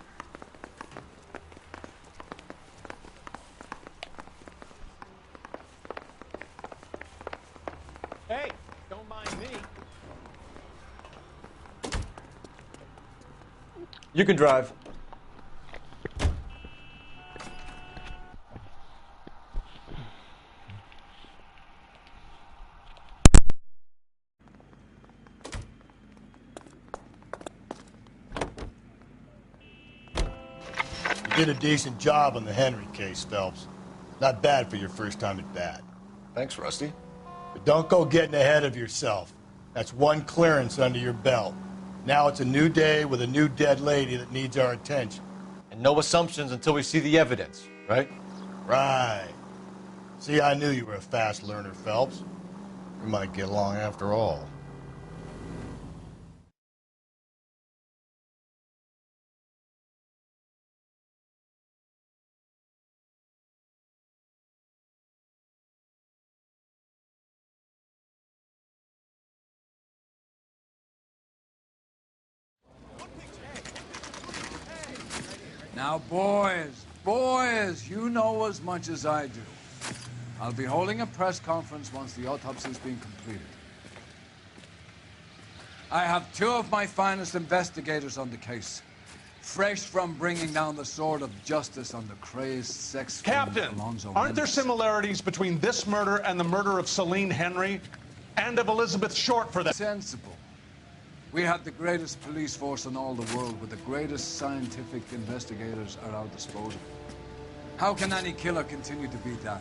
Hey, don't mind me. You can drive. You did a decent job on the Henry case, Phelps. Not bad for your first time at bat. Thanks, Rusty. But don't go getting ahead of yourself. That's one clearance under your belt. Now it's a new day with a new dead lady that needs our attention. And no assumptions until we see the evidence, right? Right. See, I knew you were a fast learner, Phelps. We might get along after all. Now, boys, you know as much as I do. I'll be holding a press conference once the autopsy's been completed. I have two of my finest investigators on the case, fresh from bringing down the sword of justice on the crazed sex Captain, Alonzo aren't there Mendes. similarities between this murder and the murder of Celine Henry and of Elizabeth Short for that? Sensible. We have the greatest police force in all the world with the greatest scientific investigators at our disposal. How can any killer continue to beat that?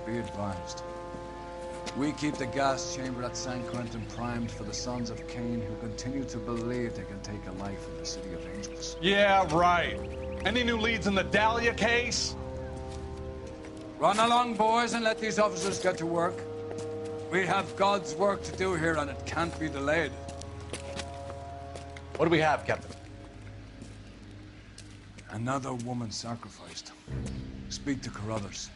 Be advised. We keep the gas chamber at San Quentin primed for the sons of Cain who continue to believe they can take a life in the City of Angels. Yeah, right. Any new leads in the Dahlia case? Run along, boys, and let these officers get to work. We have God's work to do here, and it can't be delayed. What do we have, Captain? Another woman sacrificed. Speak to Carruthers.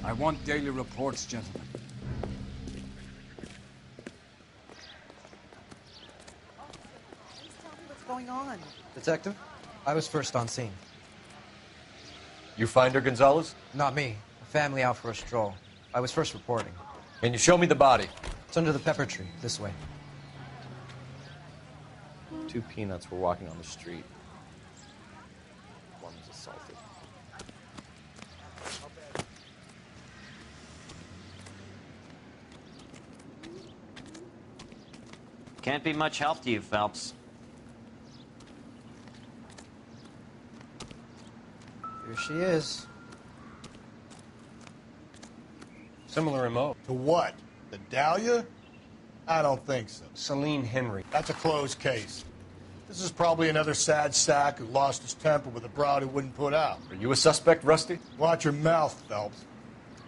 I want daily reports, gentlemen. What's going on? Detective, I was first on scene. You find her, Gonzalez? Not me. A family out for a stroll. I was first reporting. Can you show me the body? It's under the pepper tree, this way. Two peanuts were walking on the street. One was assaulted. Can't be much help to you, Phelps. Here she is. Similar MO. To what? The Dahlia? I don't think so. Celine Henry. That's a closed case. This is probably another sad sack who lost his temper with a broad who wouldn't put out. Are you a suspect, Rusty? Watch your mouth, Phelps.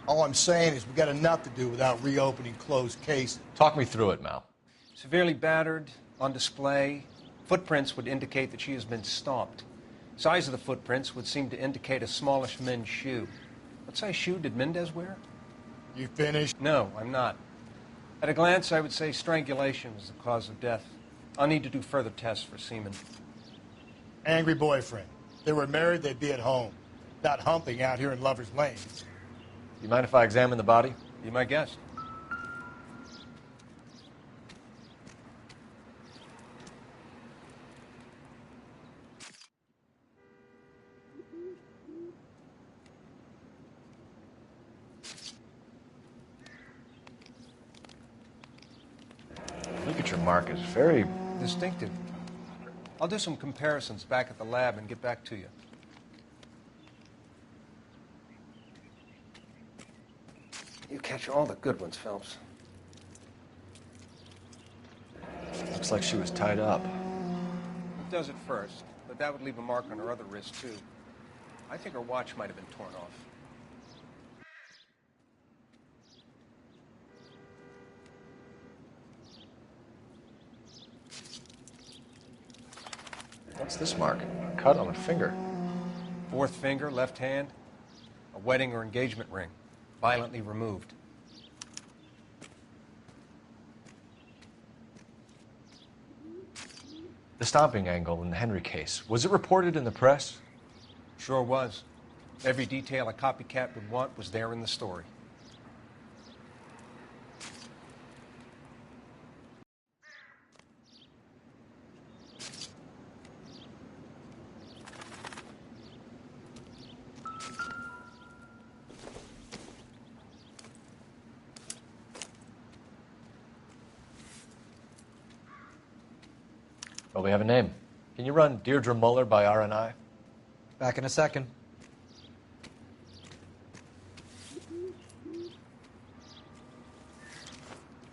All I'm saying is we got enough to do without reopening closed cases. Talk me through it, Mal. Severely battered, on display. Footprints would indicate that she has been stomped. Size of the footprints would seem to indicate a smallish men's shoe. What size shoe did Mendez wear? You finished? No, I'm not. At a glance, I would say strangulation was the cause of death. I'll need to do further tests for semen. Angry boyfriend. If they were married, they'd be at home. Not humping out here in Lover's Lane. You mind if I examine the body? Be my guest. Look at your mark. It's very distinctive. I'll do some comparisons back at the lab and get back to you. You catch all the good ones, Phelps. Looks like she was tied up. It does at first, but that would leave a mark on her other wrist, too. I think her watch might have been torn off. What's this mark? A cut on a finger. Fourth finger, left hand. A wedding or engagement ring. Violently removed. The stomping angle in the Henry case, was it reported in the press? Sure was. Every detail a copycat would want was there in the story. Well, we have a name. Can you run Deirdre Muller by RNI? Back in a second.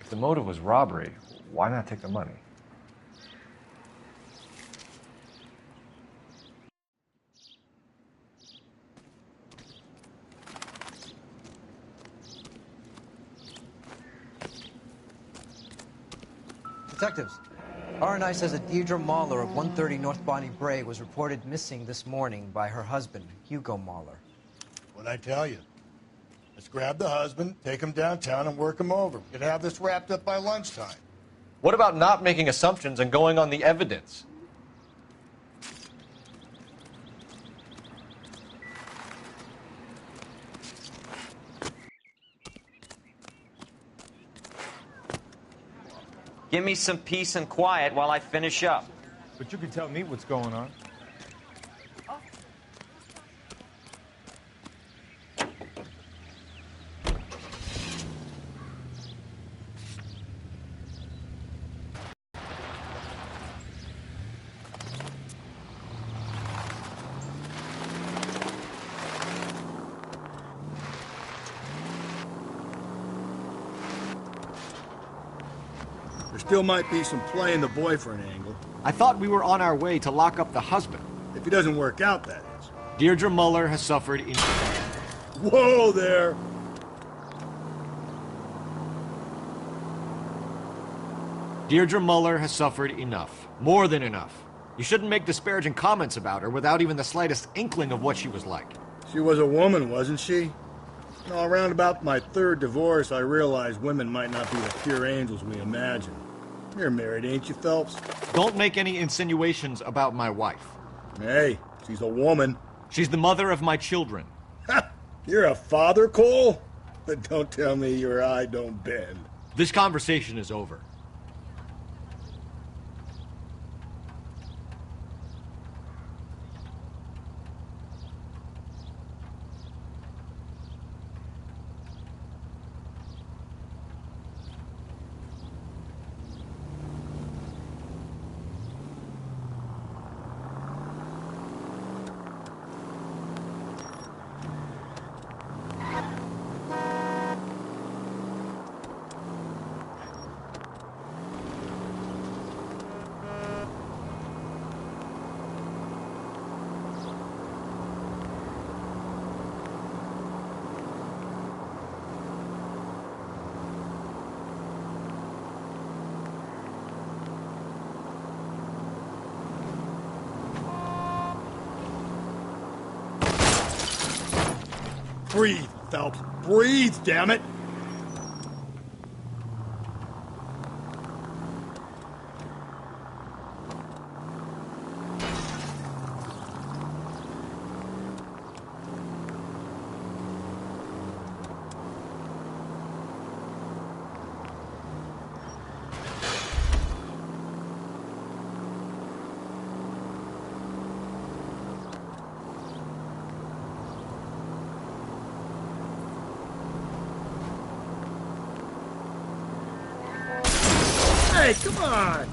If the motive was robbery, why not take the money? Detectives, RNI says that Deirdre Mahler of 130 North Bonnie Bray was reported missing this morning by her husband, Hugo Mahler. What'd I tell you? Let's grab the husband, take him downtown, and work him over. We could have this wrapped up by lunchtime. What about not making assumptions and going on the evidence? Give me some peace and quiet while I finish up. But you can tell me what's going on. Still might be some play in the boyfriend angle. I thought we were on our way to lock up the husband. If he doesn't work out, that is. Deirdre Muller has suffered in... Whoa there! Deirdre Muller has suffered enough. More than enough. You shouldn't make disparaging comments about her without even the slightest inkling of what she was like. She was a woman, wasn't she? No, around about my third divorce, I realized women might not be the pure angels we imagine. You're married, ain't you, Phelps? Don't make any insinuations about my wife. Hey, she's a woman. She's the mother of my children. You're a father, Cole? But don't tell me your eye don't bend. This conversation is over. Breathe, Phelps. Breathe, damn it! Hey, come on!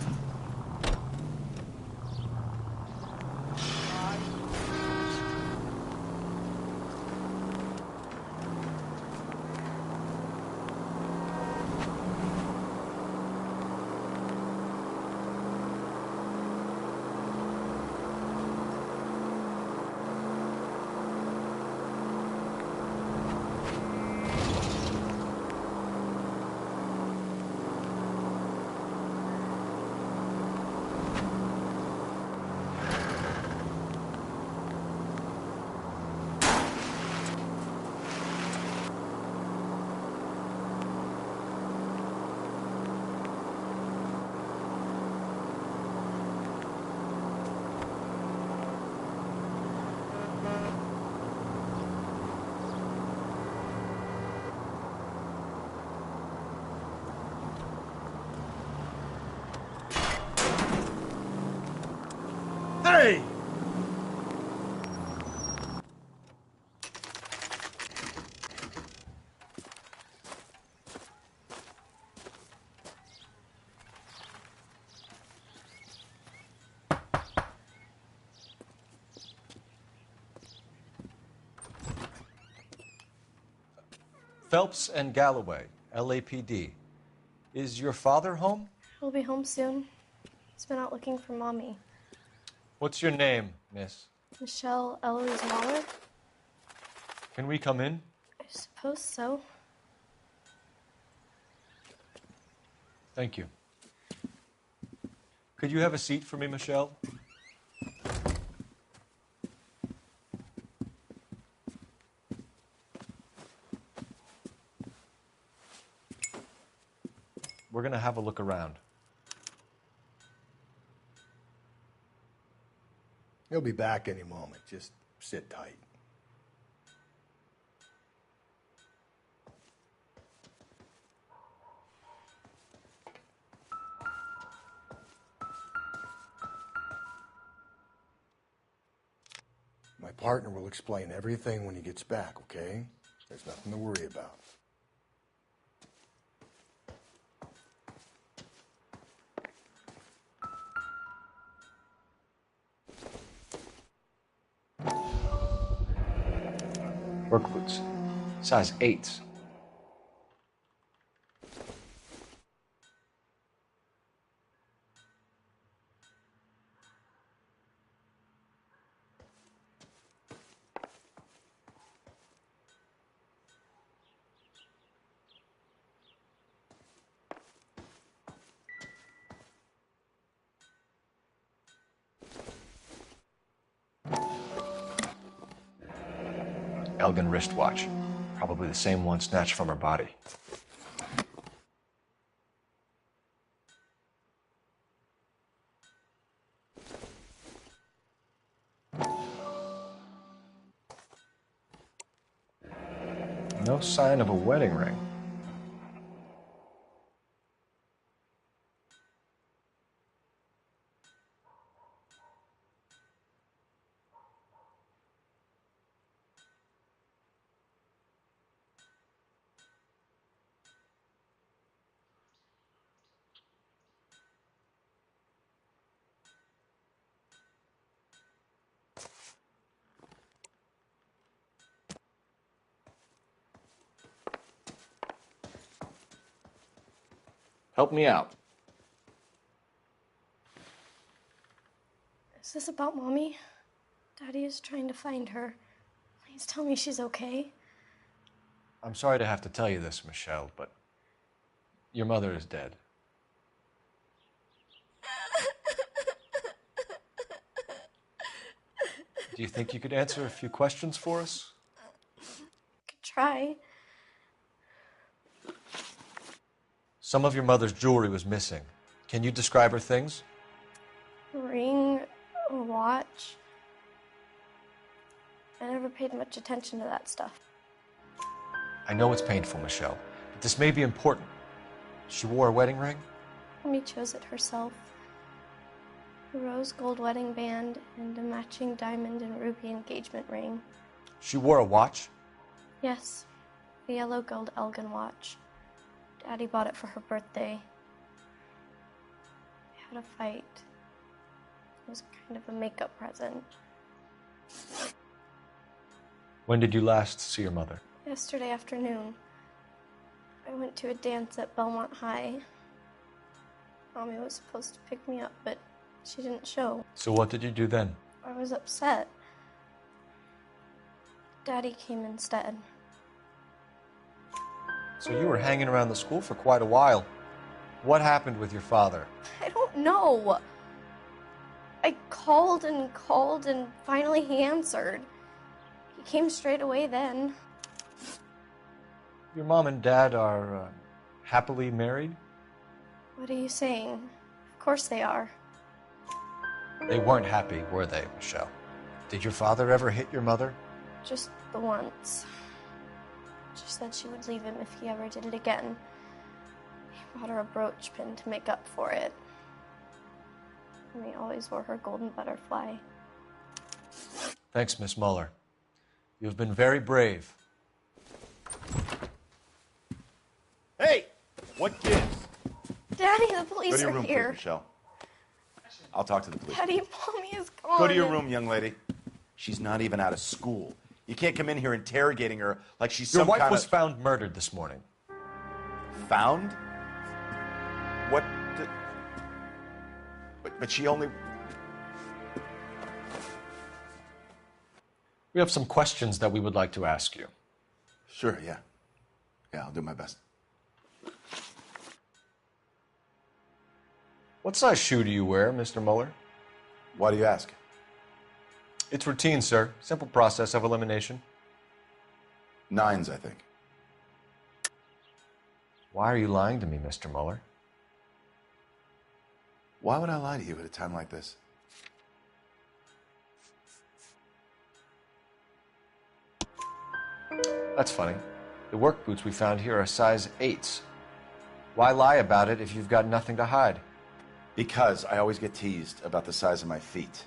Hey! Phelps and Galloway, LAPD. Is your father home? He'll be home soon. He's been out looking for Mommy. What's your name, miss? Michelle L.A Noire? Can we come in? I suppose so. Thank you. Could you have a seat for me, Michelle? We're going to have a look around. He'll be back any moment. Just sit tight. My partner will explain everything when he gets back, okay? There's nothing to worry about. Work boots. Size 8s. Elgin wristwatch. Probably the same one snatched from her body. No sign of a wedding ring. Help me out. Is this about Mommy? Daddy is trying to find her. Please tell me she's okay. I'm sorry to have to tell you this, Michelle, but your mother is dead. Do you think you could answer a few questions for us? try. Some of your mother's jewelry was missing. Can you describe her things? A ring, a watch. I never paid much attention to that stuff. I know it's painful, Michelle, but this may be important. She wore a wedding ring? Amy chose it herself. A rose gold wedding band and a matching diamond and ruby engagement ring. She wore a watch? Yes, a yellow gold Elgin watch. Daddy bought it for her birthday. We had a fight. It was kind of a makeup present. When did you last see your mother? Yesterday afternoon. I went to a dance at Belmont High. Mommy was supposed to pick me up, but she didn't show. So what did you do then? I was upset. Daddy came instead. So you were hanging around the school for quite a while. What happened with your father? I don't know. I called and finally he answered. He came straight away then. Your mom and dad are happily married? What are you saying? Of course they are. They weren't happy, were they, Michelle? Did your father ever hit your mother? Just the once. She said she would leave him if he ever did it again. He bought her a brooch pin to make up for it. And he always wore her golden butterfly. Thanks, Miss Muller. You've been very brave. Hey! What gives? Daddy, the police Go to your are room, here. please, Michelle. I'll talk to the police. Daddy, Mommy is gone. Go to your room, young lady. She's not even out of school. You can't come in here interrogating her like she's Your some wife kind was of... found murdered this morning. Found? What? But she only... We have some questions that we would like to ask you. Sure, yeah. Yeah, I'll do my best. What size shoe do you wear, Mr. Muller? Why do you ask? It's routine, sir. Simple process of elimination. 9s, I think. Why are you lying to me, Mr. Muller? Why would I lie to you at a time like this? That's funny. The work boots we found here are size 8s. Why lie about it if you've got nothing to hide? Because I always get teased about the size of my feet.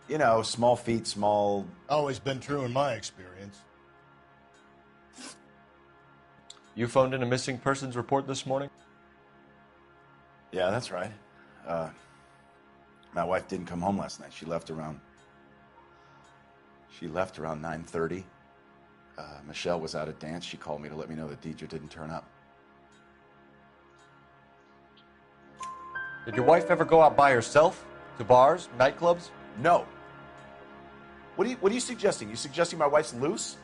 You know, small feet, small... Always been true in my experience. You phoned in a missing persons report this morning? Yeah, that's right. My wife didn't come home last night. She left around 9:30. Michelle was out at dance. She called me to let me know that Deidre didn't turn up. Did your wife ever go out by herself? To bars, nightclubs? No. What are you suggesting? You suggesting my wife's loose?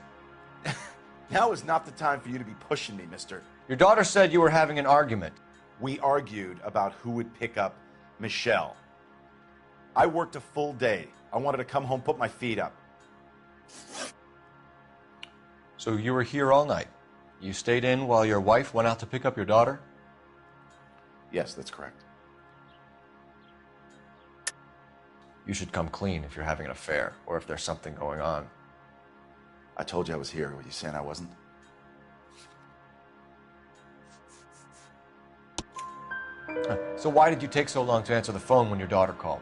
Now is not the time for you to be pushing me, mister. Your daughter said you were having an argument. We argued about who would pick up Michelle. I worked a full day. I wanted to come home, put my feet up. So you were here all night? You stayed in while your wife went out to pick up your daughter? Yes, that's correct. You should come clean if you're having an affair, or if there's something going on. I told you I was here. Were you saying I wasn't? So why did you take so long to answer the phone when your daughter called?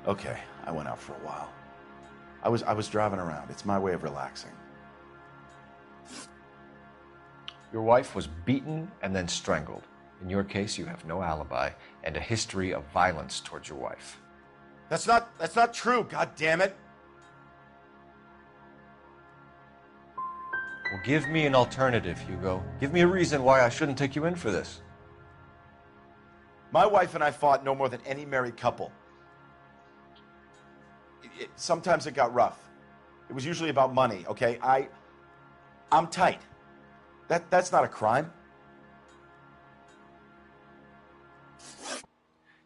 Okay, I went out for a while. I was driving around. It's my way of relaxing. Your wife was beaten and then strangled. In your case, you have no alibi and a history of violence towards your wife. That's not true, God damn it. Well, give me an alternative, Hugo. Give me a reason why I shouldn't take you in for this. My wife and I fought no more than any married couple. Sometimes it got rough. It was usually about money, okay? I'm tight. That's not a crime.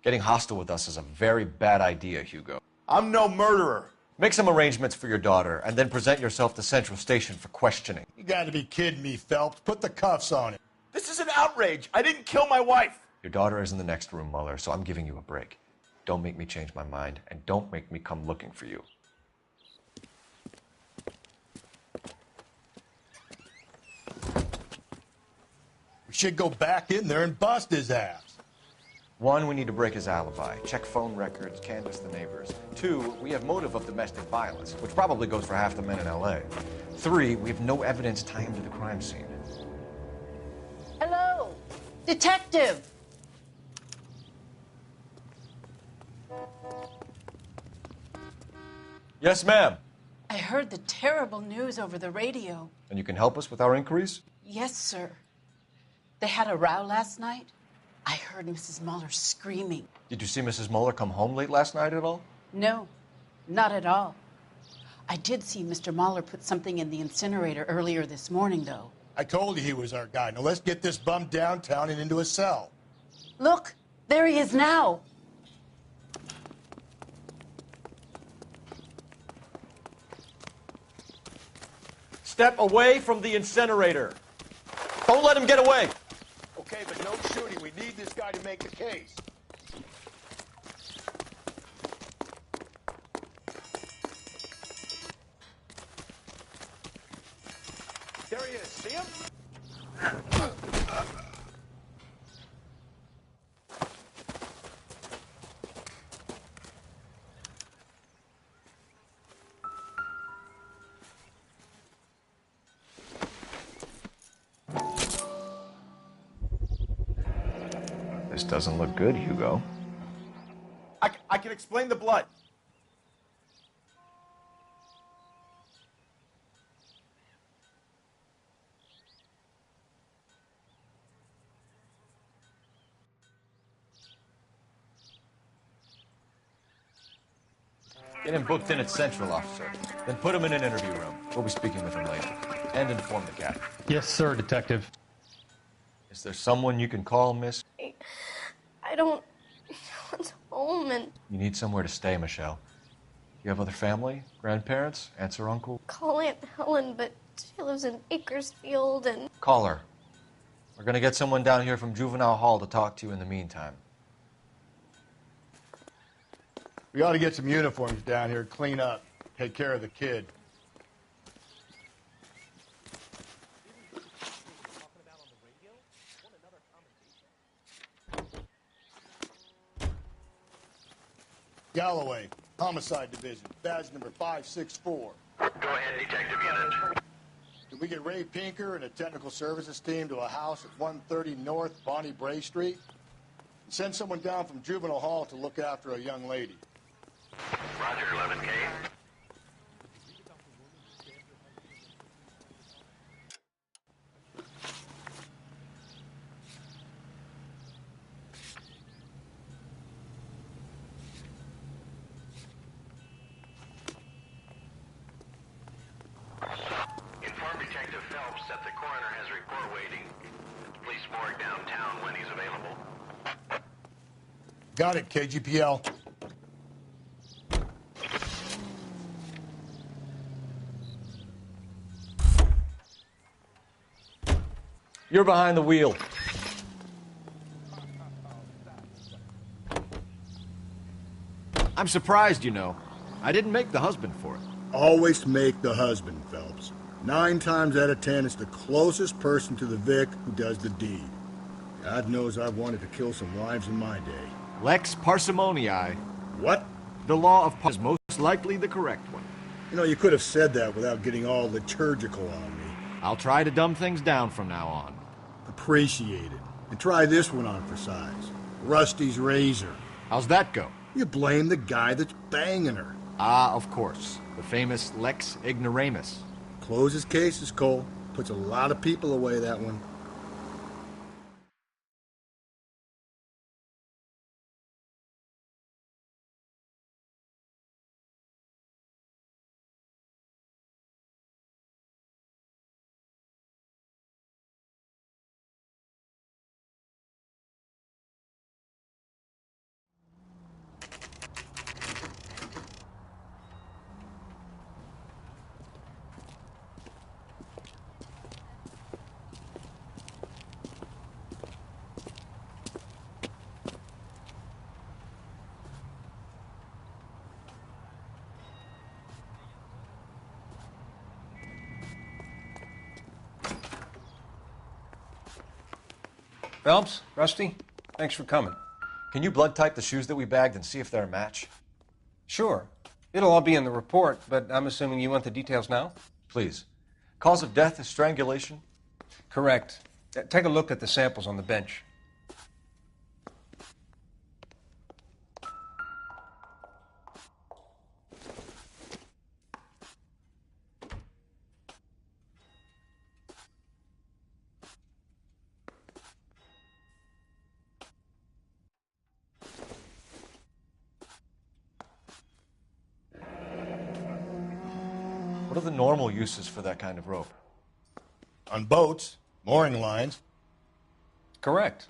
Getting hostile with us is a very bad idea, Hugo. I'm no murderer. Make some arrangements for your daughter, and then present yourself to Central Station for questioning. You gotta be kidding me, Phelps. Put the cuffs on it. This is an outrage. I didn't kill my wife. Your daughter is in the next room, Mueller, so I'm giving you a break. Don't make me change my mind, and don't make me come looking for you. We should go back in there and bust his ass. 1, we need to break his alibi. Check phone records, canvass the neighbors. 2, we have motive of domestic violence, which probably goes for half the men in L.A. 3, we have no evidence tying him to the crime scene. Hello, detective. Yes, ma'am. I heard the terrible news over the radio. And you can help us with our inquiries? Yes, sir. They had a row last night. I heard Mrs. Mueller screaming. Did you see Mrs. Mueller come home late last night at all? No, not at all. I did see Mr. Mueller put something in the incinerator earlier this morning, though. I told you he was our guy. Now let's get this bum downtown and into a cell. Look, there he is now. Step away from the incinerator. Don't let him get away. Okay, but no shooting. We need this guy to make the case. There he is. See him? This doesn't look good, Hugo. I can explain the blood. Get him booked in at Central, officer. Then put him in an interview room. We'll be speaking with him later. And inform the captain. Yes, sir, detective. Is there someone you can call, miss? I don't want home and You need somewhere to stay, Michelle. You have other family? Grandparents? Aunts or uncle? call Aunt Helen, but she lives in Bakersfield and Call her. We're gonna get someone down here from Juvenile Hall to talk to you in the meantime. We ought to get some uniforms down here, clean up, take care of the kid. Galloway, Homicide Division, badge number 564. Go ahead, Detective Unit. Can we get Ray Pinker and a technical services team to a house at 130 North Bonnie Bray Street? And send someone down from Juvenile Hall to look after a young lady. Roger, 11K. Inform Detective Phelps that the coroner has a report waiting. Police morgue downtown when he's available. Got it, KGPL. You're behind the wheel. I'm surprised, you know. I didn't make the husband for it. Always make the husband, Phelps. 9 times out of 10, it's the closest person to the Vic who does the deed. God knows I've wanted to kill some wives in my day. Lex parsimoniae. What? The law of is most likely the correct one. You know, you could have said that without getting all liturgical on me. I'll try to dumb things down from now on. Appreciate it. And try this one on for size. Rusty's razor. How's that go? You blame the guy that's banging her. Ah, of course. The famous Lex ignoramus. Closes cases, Cole. Puts a lot of people away, that one. Phelps, Rusty, thanks for coming. Can you blood type the shoes that we bagged and see if they're a match? Sure. It'll all be in the report, but I'm assuming you want the details now? Please. Cause of death is strangulation? Correct. Take a look at the samples on the bench. What are the normal uses for that kind of rope? On boats, mooring lines. Correct.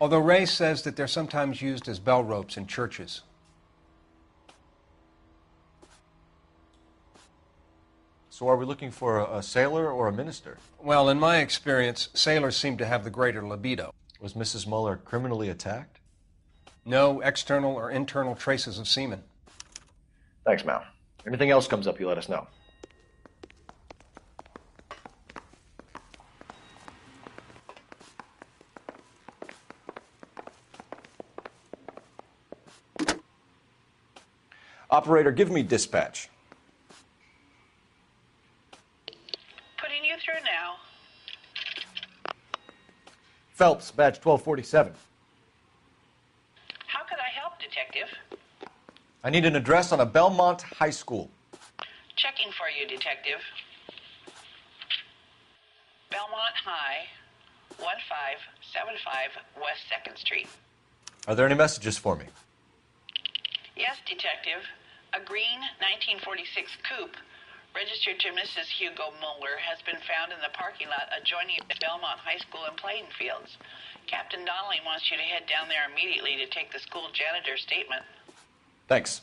Although Ray says that they're sometimes used as bell ropes in churches. So are we looking for a sailor or a minister? Well, in my experience, sailors seem to have the greater libido. Was Mrs. Muller criminally attacked? No external or internal traces of semen. Thanks, Mal. Anything else comes up, you let us know. Operator, give me dispatch. Putting you through now. Phelps, badge 1247. How could I help, Detective? I need an address on a Belmont High School. Checking for you, Detective. Belmont High, 1575 West 2nd Street. Are there any messages for me? Yes, Detective. A green 1946 coupe registered to Mrs. Hugo Muller has been found in the parking lot adjoining the Belmont High School and playing fields. Captain Donnelly wants you to head down there immediately to take the school janitor's statement. Thanks.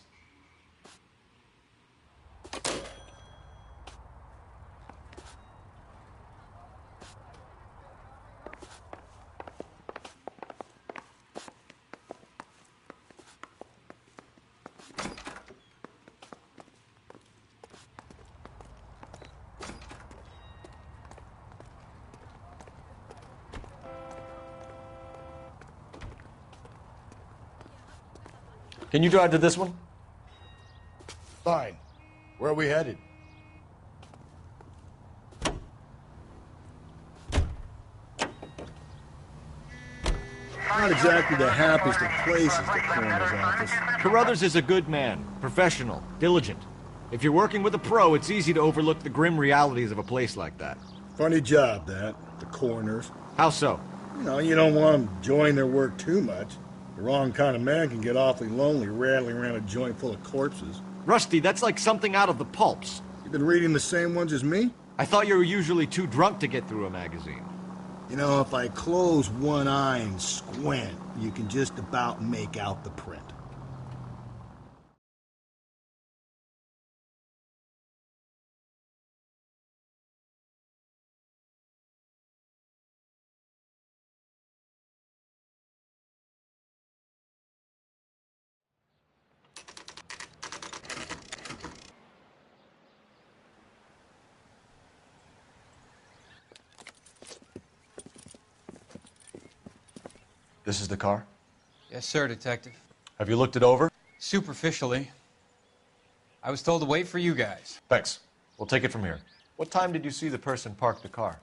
Can you drive to this one? Fine. Where are we headed? Not exactly the happiest of places, the coroner's office. Carruthers is a good man, professional, diligent. If you're working with a pro, it's easy to overlook the grim realities of a place like that. Funny job, that. The coroner's. How so? You don't want them enjoying their work too much. The wrong kind of man can get awfully lonely rattling around a joint full of corpses. Rusty, that's like something out of the pulps. You've been reading the same ones as me? I thought you were usually too drunk to get through a magazine. If I close one eye and squint, you can just about make out the print. This is the car? Yes, sir, Detective. Have you looked it over? Superficially. I was told to wait for you guys. Thanks. We'll take it from here. What time did you see the person park the car?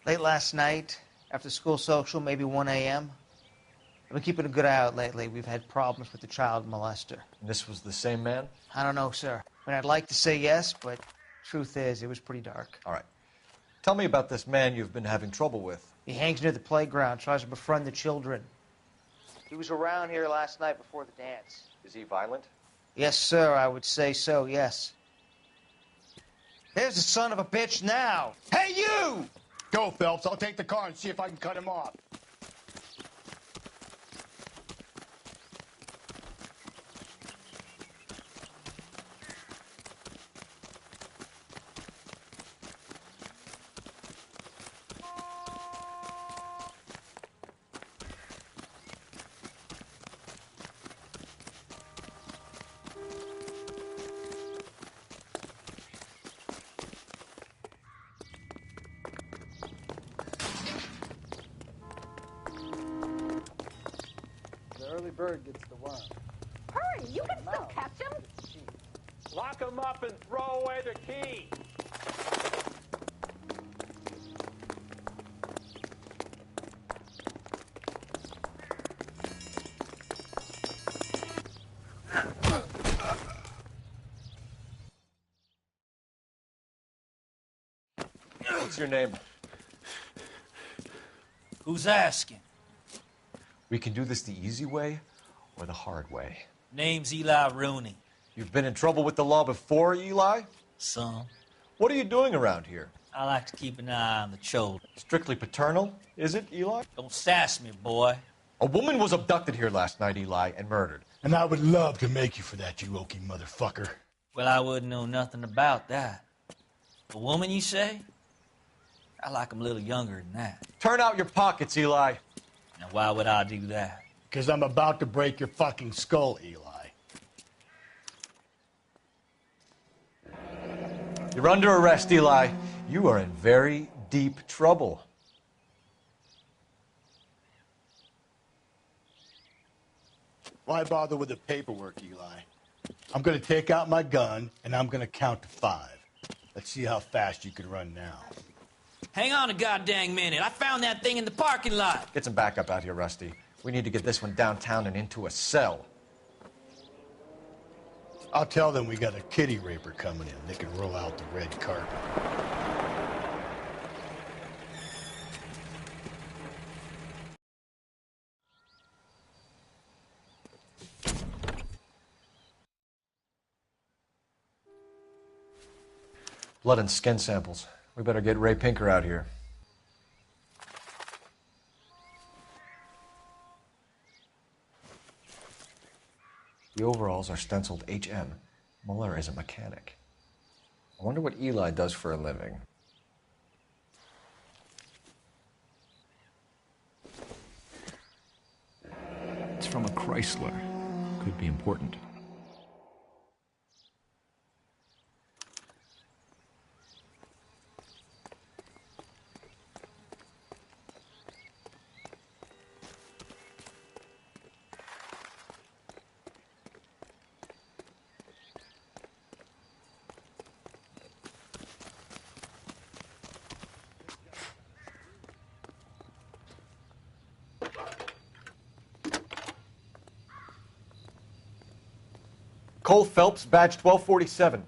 Late last night, after school social, maybe 1 a.m. I've been keeping a good eye out lately. We've had problems with the child molester. And this was the same man? I don't know, sir. I mean, I'd like to say yes, but truth is, it was pretty dark. All right. Tell me about this man you've been having trouble with. He hangs near the playground, tries to befriend the children. He was around here last night before the dance. Is he violent? Yes, sir, I would say so, yes. There's the son of a bitch now. Hey, you! Go, Phelps. I'll take the car and see if I can cut him off. bird gets the worm. Hurry, you can still catch him. Lock him up and throw away the key. What's your name? Who's asking? We can do this the easy way or the hard way. Name's Eli Rooney. You've been in trouble with the law before, Eli? Some. What are you doing around here? I like to keep an eye on the children. Strictly paternal, is it, Eli? Don't sass me, boy. A woman was abducted here last night, Eli, and murdered. And I would love to make you for that, you oaky motherfucker. Well, I wouldn't know nothing about that. A woman, you say? I like 'em a little younger than that. Turn out your pockets, Eli. Now, why would I do that? Because I'm about to break your fucking skull, Eli. You're under arrest, Eli. You are in very deep trouble. Why bother with the paperwork, Eli? I'm going to take out my gun, and I'm going to count to 5. Let's see how fast you can run now. Hang on a goddamn minute. I found that thing in the parking lot. Get some backup out here, Rusty. We need to get this one downtown and into a cell. I'll tell them we got a kitty raper coming in. They can roll out the red carpet. Blood and skin samples. We better get Ray Pinker out here. The overalls are stenciled HM. Muller is a mechanic. I wonder what Eli does for a living. It's from a Chrysler. Could be important. Cole Phelps, badge 1247.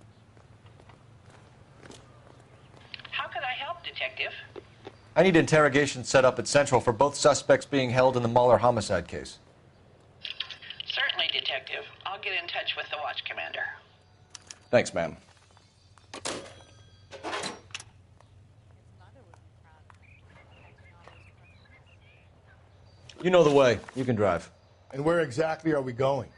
How could I help, Detective? I need interrogation set up at Central for both suspects being held in the Muller homicide case. Certainly, Detective. I'll get in touch with the watch commander. Thanks, ma'am. You know the way. You can drive. And where exactly are we going?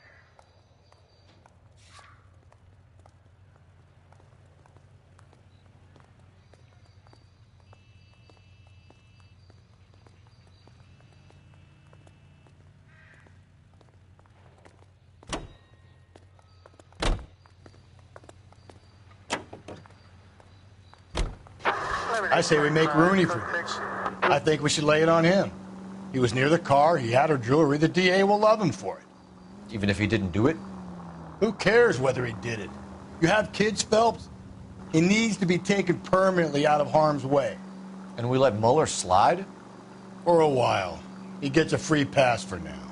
I say we make Rooney for this. I think we should lay it on him. He was near the car, he had her jewelry, the DA will love him for it. Even if he didn't do it? Who cares whether he did it? You have kids, Phelps? He needs to be taken permanently out of harm's way. And we let Muller slide? For a while. He gets a free pass for now.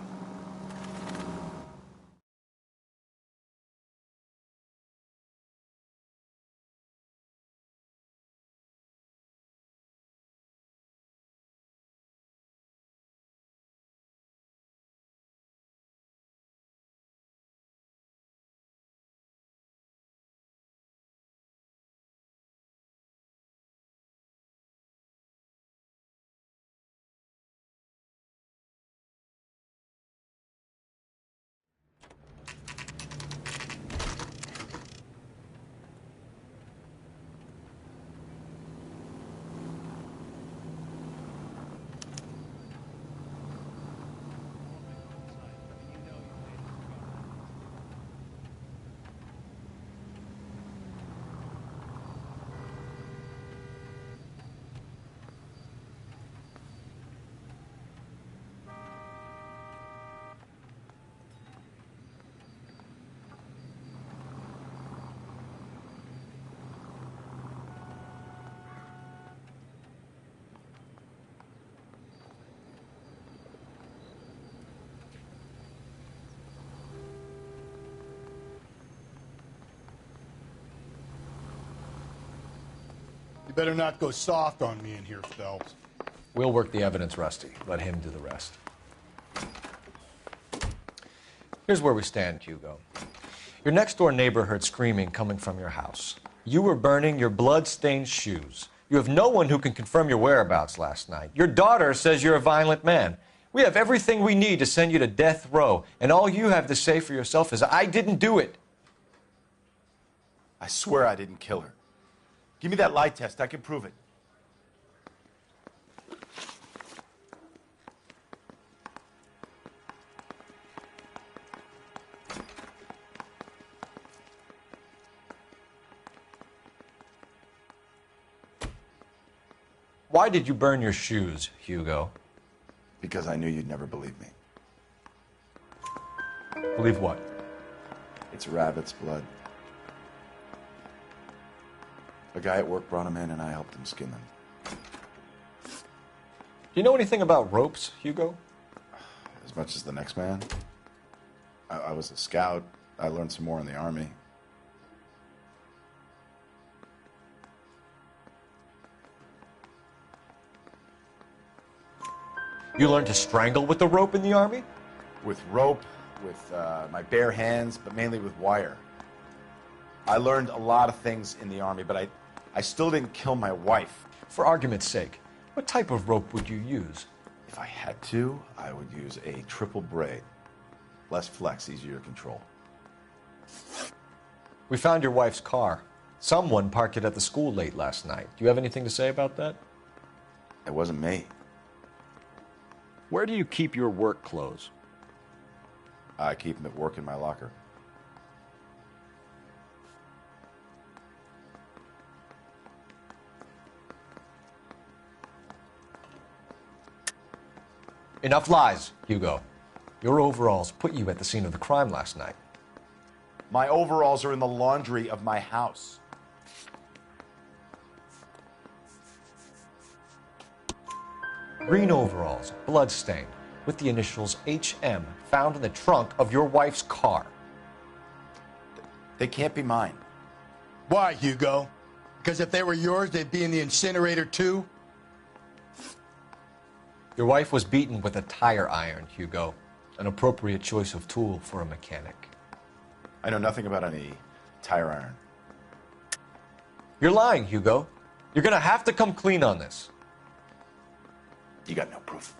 better not go soft on me in here, Phelps. We'll work the evidence, Rusty. Let him do the rest. Here's where we stand, Hugo. Your next-door neighbor heard screaming coming from your house. You were burning your blood-stained shoes. You have no one who can confirm your whereabouts last night. Your daughter says you're a violent man. We have everything we need to send you to death row, and all you have to say for yourself is, I didn't do it. I swear I didn't kill her. Give me that lie test. I can prove it. Why did you burn your shoes, Hugo? Because I knew you'd never believe me. Believe what? It's rabbit's blood. A guy at work brought him in, and I helped him skin them. Do you know anything about ropes, Hugo? As much as the next man. I was a scout. I learned some more in the Army. You learned to strangle with the rope in the Army? With rope, with my bare hands, but mainly with wire. I learned a lot of things in the Army, but I still didn't kill my wife. For argument's sake, what type of rope would you use? If I had to, I would use a triple braid. Less flex, easier to control. We found your wife's car. Someone parked it at the school late last night. Do you have anything to say about that? It wasn't me. Where do you keep your work clothes? I keep them at work in my locker. Enough lies, Hugo. Your overalls put you at the scene of the crime last night. My overalls are in the laundry of my house. Green overalls, bloodstained, with the initials HM found in the trunk of your wife's car. They can't be mine. Why, Hugo? Because if they were yours, they'd be in the incinerator too? Your wife was beaten with a tire iron, Hugo. An appropriate choice of tool for a mechanic. I know nothing about any tire iron. You're lying, Hugo. You're gonna have to come clean on this. You got no proof.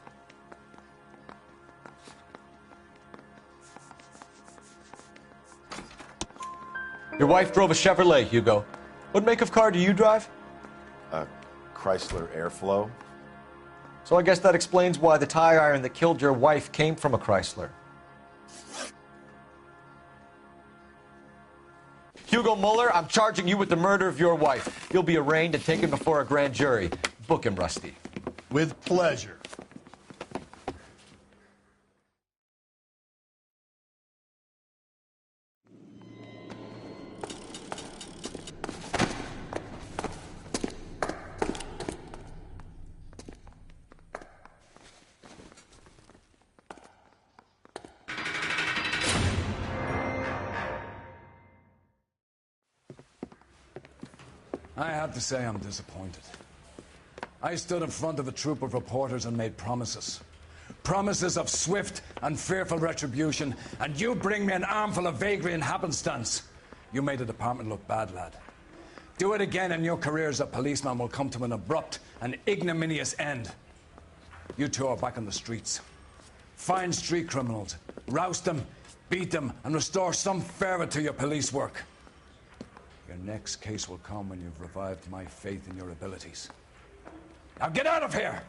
Your wife drove a Chevrolet, Hugo. What make of car do you drive? A Chrysler Airflow. So I guess that explains why the tire iron that killed your wife came from a Chrysler. Hugo Mueller, I'm charging you with the murder of your wife. You'll be arraigned and taken before a grand jury. Book him, Rusty. With pleasure. I have to say I'm disappointed. I stood in front of a troop of reporters and made promises. Promises of swift and fearful retribution, and you bring me an armful of vagary and happenstance. You made the department look bad, lad. Do it again and your career as a policeman will come to an abrupt and ignominious end. You two are back on the streets. Find street criminals, roust them, beat them, and restore some fervor to your police work. Your next case will come when you've revived my faith in your abilities. Now get out of here!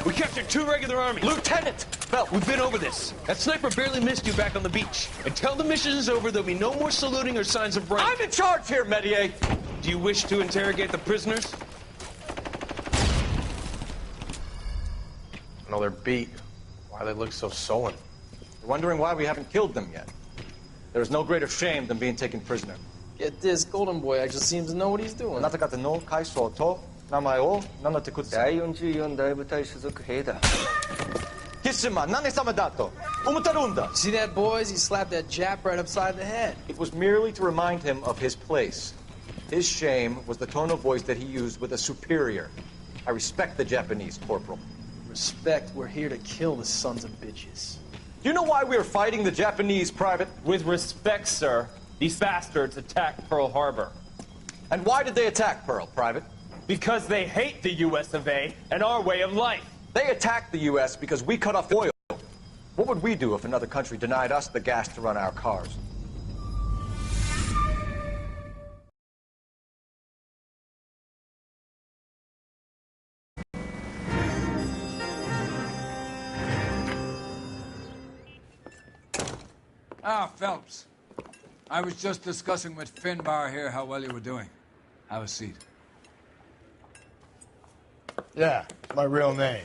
We captured 2 regular army. Lieutenant! Belt, we've been over this. That sniper barely missed you back on the beach. Until the mission is over, there'll be no more saluting or signs of rank. I'm in charge here, Medier! Do you wish to interrogate the prisoners? No, they're beat. Why they look so sullen? You're wondering why we haven't killed them yet. There is no greater shame than being taken prisoner. Get this, Golden Boy actually seems to know what he's doing. あなた方の会社と名前を名乗ってください。第44大部隊所属兵だ。キシマ、何様だと思ってるんだ。 See that, boys? He slapped that Jap right upside the head. It was merely to remind him of his place. His shame was the tone of voice that he used with a superior. I respect the Japanese, Corporal. Respect, we're here to kill the sons of bitches. Do you know why we are fighting the Japanese, Private? With respect, sir, these bastards attacked Pearl Harbor. And why did they attack Pearl, Private? Because they hate the US of A and our way of life. They attacked the U.S. because we cut off oil. What would we do if another country denied us the gas to run our cars? Ah, Phelps. I was just discussing with Finbar here how well you were doing. Have a seat. Yeah, it's my real name.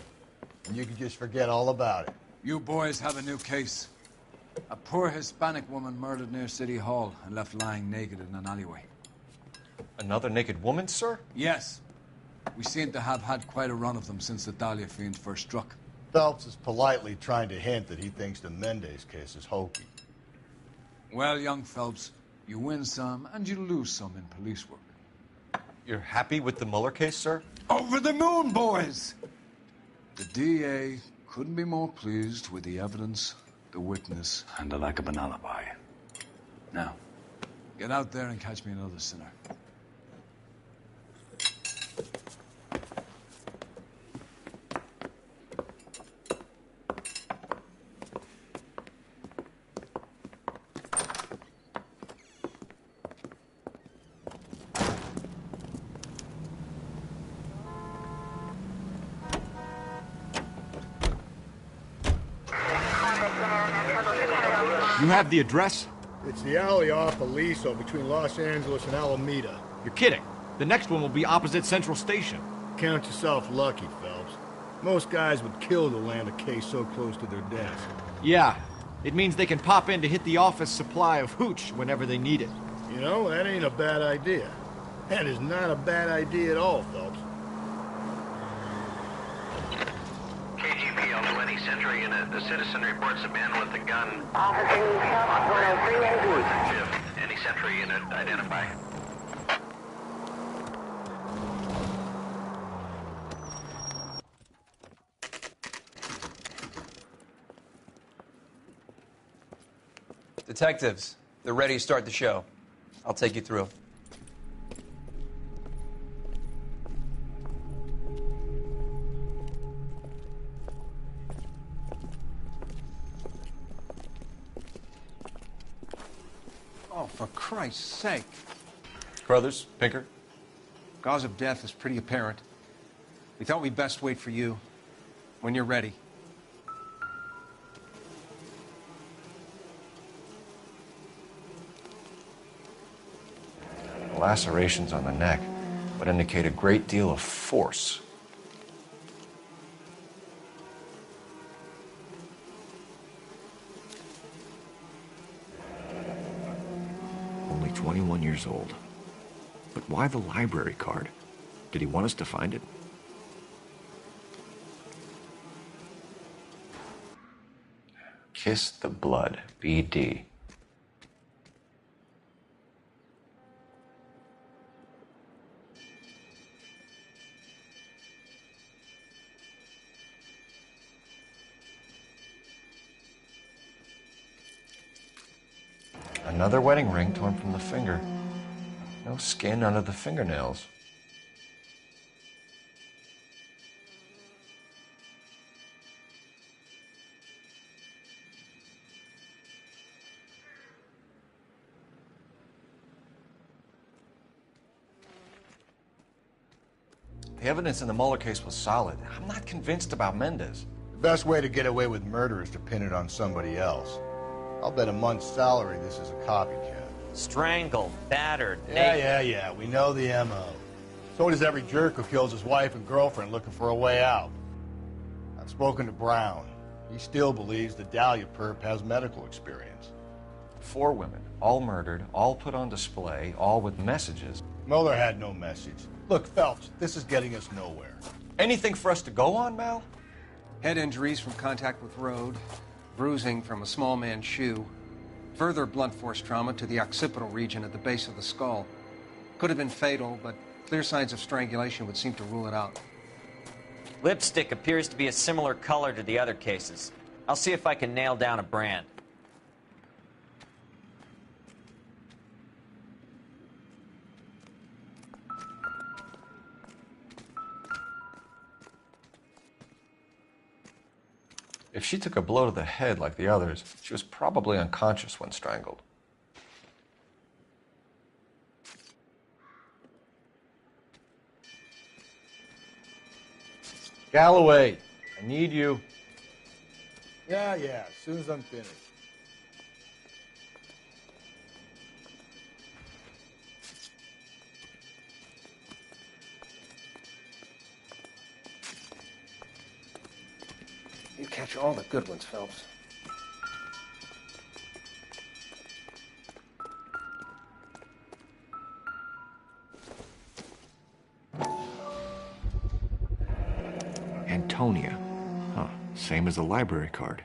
And you can just forget all about it. You boys have a new case. A poor Hispanic woman murdered near City Hall and left lying naked in an alleyway. Another naked woman, sir? Yes. We seem to have had quite a run of them since the Dahlia fiend first struck. Phelps is politely trying to hint that he thinks the Mendez case is hokey. Well, young Phelps, you win some and you lose some in police work. You're happy with the Mueller case, sir? Over the moon, boys! The DA couldn't be more pleased with the evidence, the witness, and the lack of an alibi. Now, get out there and catch me another sinner. You have the address? It's the alley off Aliso between Los Angeles and Alameda. You're kidding. The next one will be opposite Central Station. Count yourself lucky, Phelps. Most guys would kill to land a case so close to their desk. Yeah. It means they can pop in to hit the office supply of hooch whenever they need it. You know, that ain't a bad idea. That is not a bad idea at all, Phelps. KGPL to any Century unit. The citizen reports a man with a gun. Officer South 103 AD. Any Century unit identify. Detectives, they're ready to start the show. I'll take you through. Oh, for Christ's sake. Brothers, Pinker? Cause of death is pretty apparent. We thought we'd best wait for you. When you're ready. The lacerations on the neck would indicate a great deal of force. Only 21 years old. But why the library card? Did he want us to find it? Kiss the blood, BD. Another wedding ring torn from the finger. No skin under the fingernails. The evidence in the Mueller case was solid. I'm not convinced about Mendez. The best way to get away with murder is to pin it on somebody else. I'll bet a month's salary this is a copycat. Strangled, battered, Yeah. We know the M.O. So does every jerk who kills his wife and girlfriend looking for a way out. I've spoken to Brown. He still believes the Dahlia perp has medical experience. 4 women, all murdered, all put on display, all with messages. Mueller had no message. Look, Phelps, this is getting us nowhere. Anything for us to go on, Mal? Head injuries from contact with road, bruising from a small man's shoe, further blunt force trauma to the occipital region at the base of the skull. Could have been fatal, but clear signs of strangulation would seem to rule it out. Lipstick appears to be a similar color to the other cases. I'll see if I can nail down a brand. If she took a blow to the head like the others, she was probably unconscious when strangled. Galloway, I need you. Yeah, as soon as I'm finished. You catch all the good ones, Phelps. Antonia. Huh, same as the library card.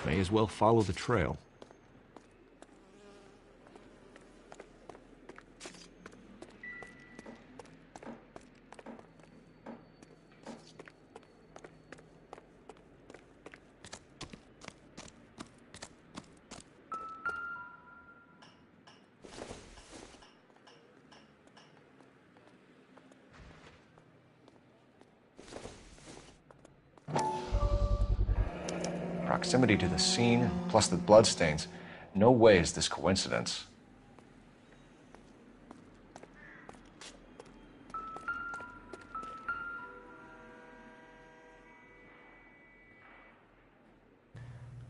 May as well follow the trail. Proximity to the scene, plus the bloodstains. No way is this coincidence.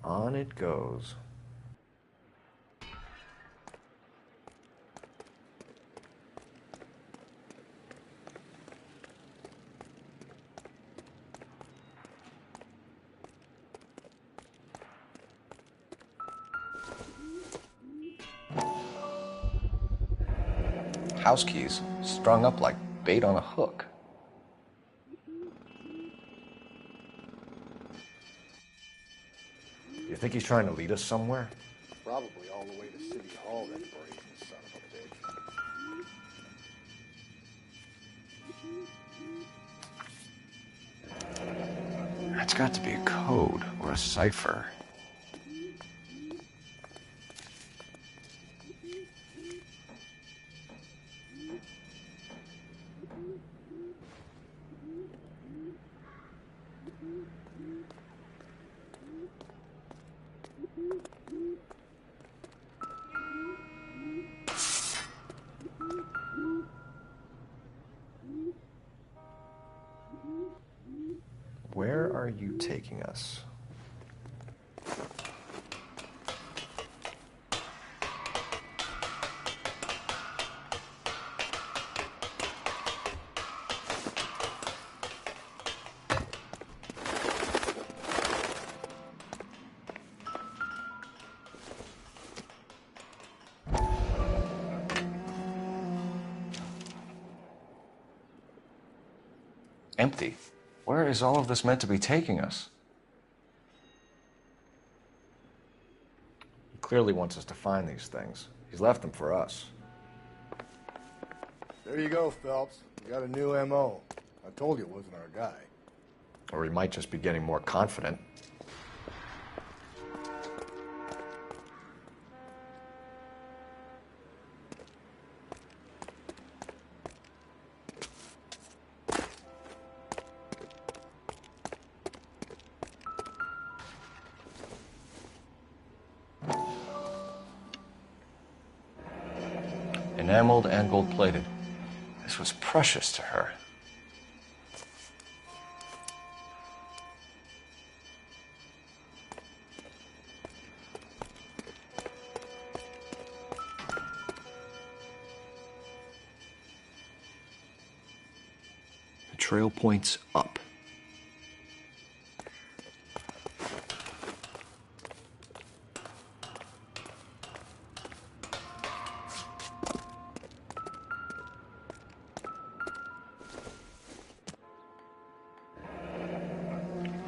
On it goes. House keys strung up like bait on a hook. You think he's trying to lead us somewhere? Probably all the way to City Hall, that brazen son of a bitch. That's got to be a code or a cipher. Where are you taking us? Empty. Where is all of this meant to be taking us? He clearly wants us to find these things. He's left them for us. There you go, Phelps. You got a new M.O. I told you it wasn't our guy. Or he might just be getting more confident. Enameled and gold-plated. This was precious to her. trail points up.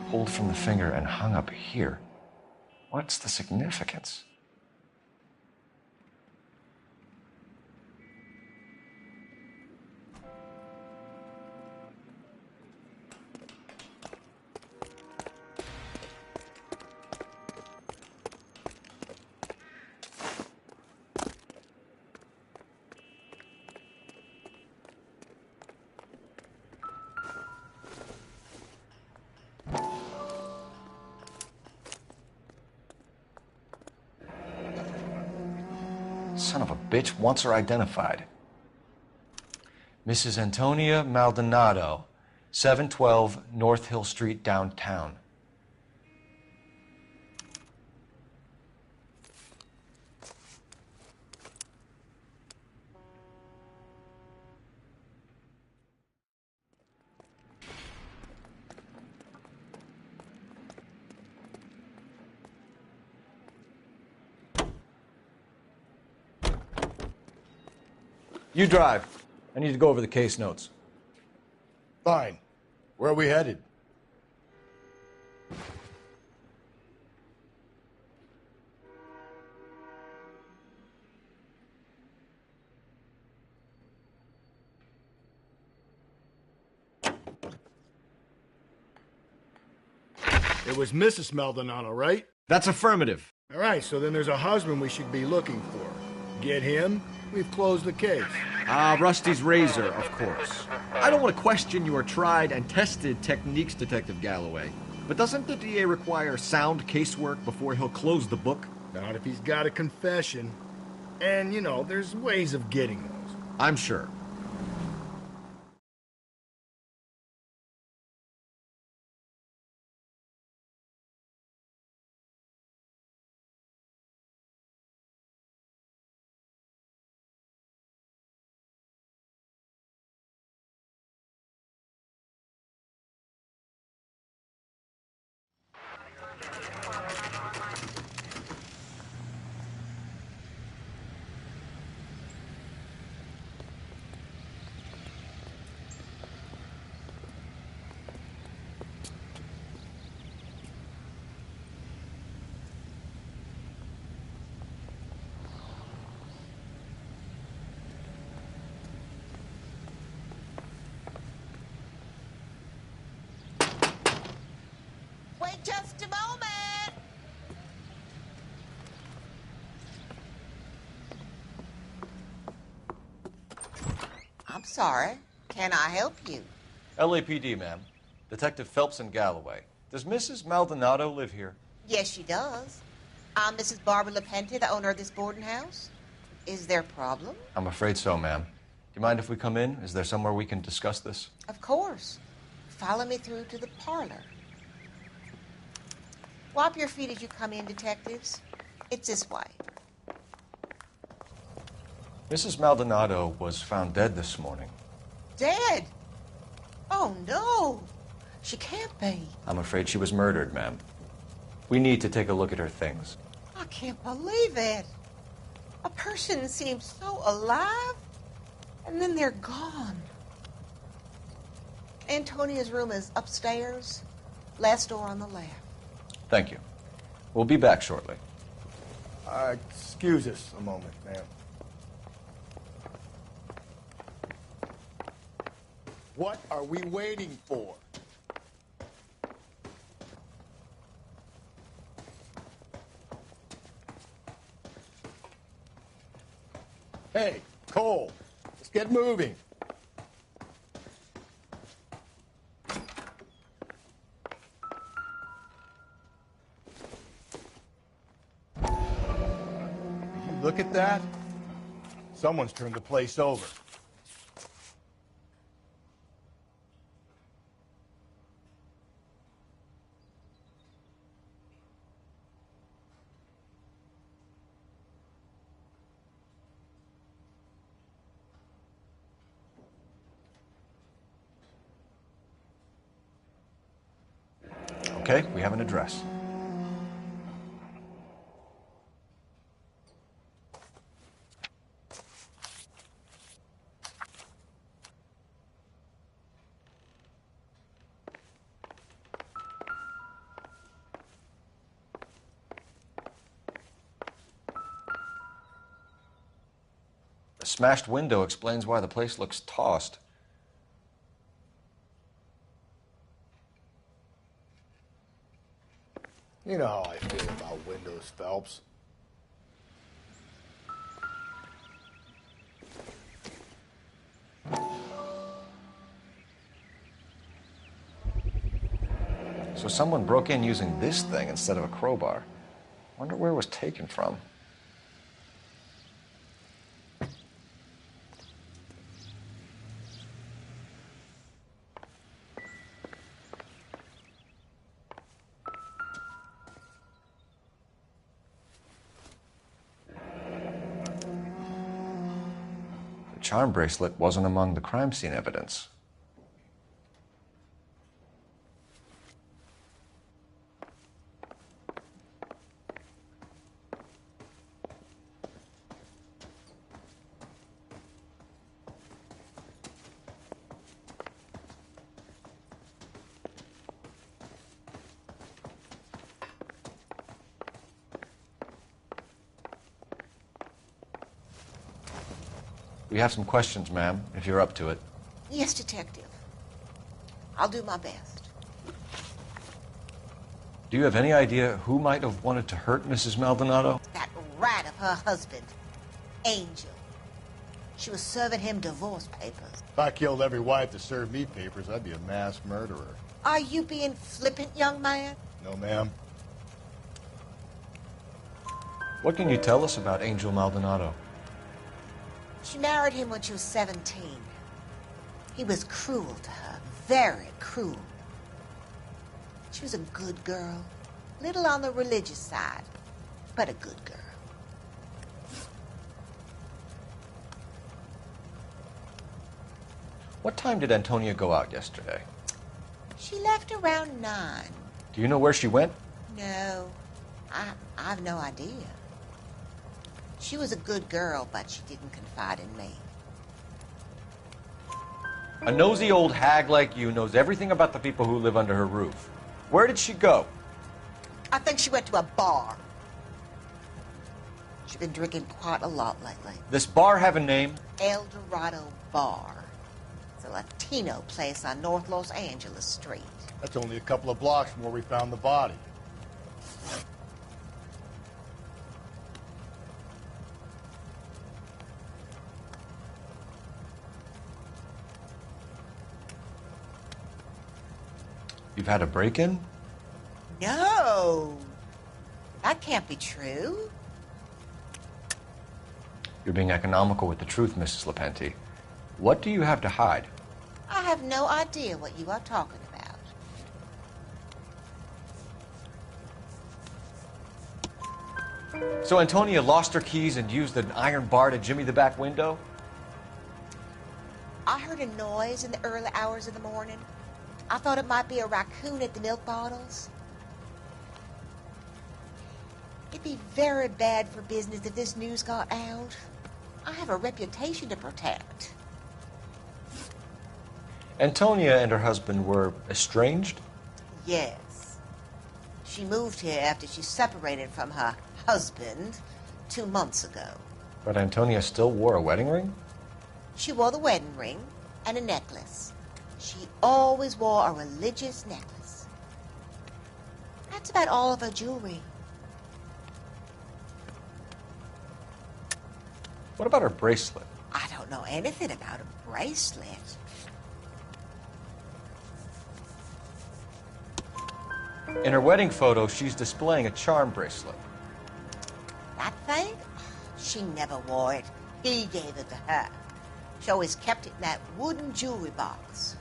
Pulled from the finger and hung up here. What's the significance? Son of a bitch wants her identified. Mrs. Antonia Maldonado, 712 North Hill Street, downtown. You drive. I need to go over the case notes. Fine. Where are we headed? It was Mrs. Maldonado, right? That's affirmative. All right, so then there's a husband we should be looking for. Get him, we've closed the case. Rusty's razor, of course. I don't want to question your tried and tested techniques, Detective Galloway. But doesn't the DA require sound casework before he'll close the book? Not if he's got a confession. And, you know, there's ways of getting those. I'm sure. Wait just a moment. I'm sorry. Can I help you? LAPD, ma'am. Detective Phelps and Galloway. Does Mrs. Maldonado live here? Yes, she does. I'm Mrs. Barbara LaPente, the owner of this boarding house. Is there a problem? I'm afraid so, ma'am. Do you mind if we come in? Is there somewhere we can discuss this? Of course. Follow me through to the parlor. Wipe your feet as you come in, detectives. It's this way. Mrs. Maldonado was found dead this morning. Dead? Oh, no. She can't be. I'm afraid she was murdered, ma'am. We need to take a look at her things. I can't believe it. A person seems so alive, and then they're gone. Antonia's room is upstairs, last door on the left. Thank you. We'll be back shortly. Excuse us a moment, ma'am. What are we waiting for? Hey, Cole, let's get moving. Look at that. Someone's turned the place over. Okay, we have an address. The smashed window explains why the place looks tossed. You know how I feel about windows, Phelps. So someone broke in using this thing instead of a crowbar. Wonder where it was taken from. The charm bracelet wasn't among the crime scene evidence. We have some questions, ma'am, if you're up to it. Yes, Detective. I'll do my best. Do you have any idea who might have wanted to hurt Mrs. Maldonado? That rat of her husband, Angel. She was serving him divorce papers. If I killed every wife to serve me papers, I'd be a mass murderer. Are you being flippant, young man? No, ma'am. What can you tell us about Angel Maldonado? She married him when she was 17. He was cruel to her, very cruel. She was a good girl, little on the religious side, but a good girl. What time did Antonia go out yesterday? She left around 9. Do you know where she went? No, I've no idea. She was a good girl, but she didn't confide in me. A nosy old hag like you knows everything about the people who live under her roof. Where did she go? I think she went to a bar. She's been drinking quite a lot lately. This bar have a name? El Dorado Bar. It's a Latino place on North Los Angeles Street. That's only a couple of blocks from where we found the body. You've had a break-in? No. That can't be true. You're being economical with the truth, Mrs. Lepenti. What do you have to hide? I have no idea what you are talking about. So Antonia lost her keys and used an iron bar to jimmy the back window? I heard a noise in the early hours of the morning. I thought it might be a raccoon at the milk bottles. It'd be very bad for business if this news got out. I have a reputation to protect. Antonia and her husband were estranged? Yes. She moved here after she separated from her husband 2 months ago. But Antonia still wore a wedding ring? She wore the wedding ring and a necklace. She always wore a religious necklace. That's about all of her jewelry. What about her bracelet? I don't know anything about a bracelet. In her wedding photo, she's displaying a charm bracelet. That thing? She never wore it. He gave it to her. She always kept it in that wooden jewelry box.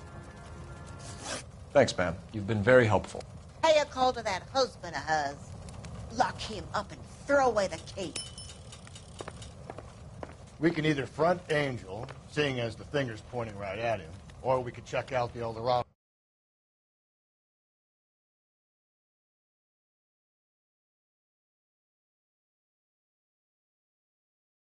Thanks, ma'am. You've been very helpful. Pay a call to that husband of hers. Lock him up and throw away the key. We can either front Angel, seeing as the finger's pointing right at him, or we could check out the El Dorado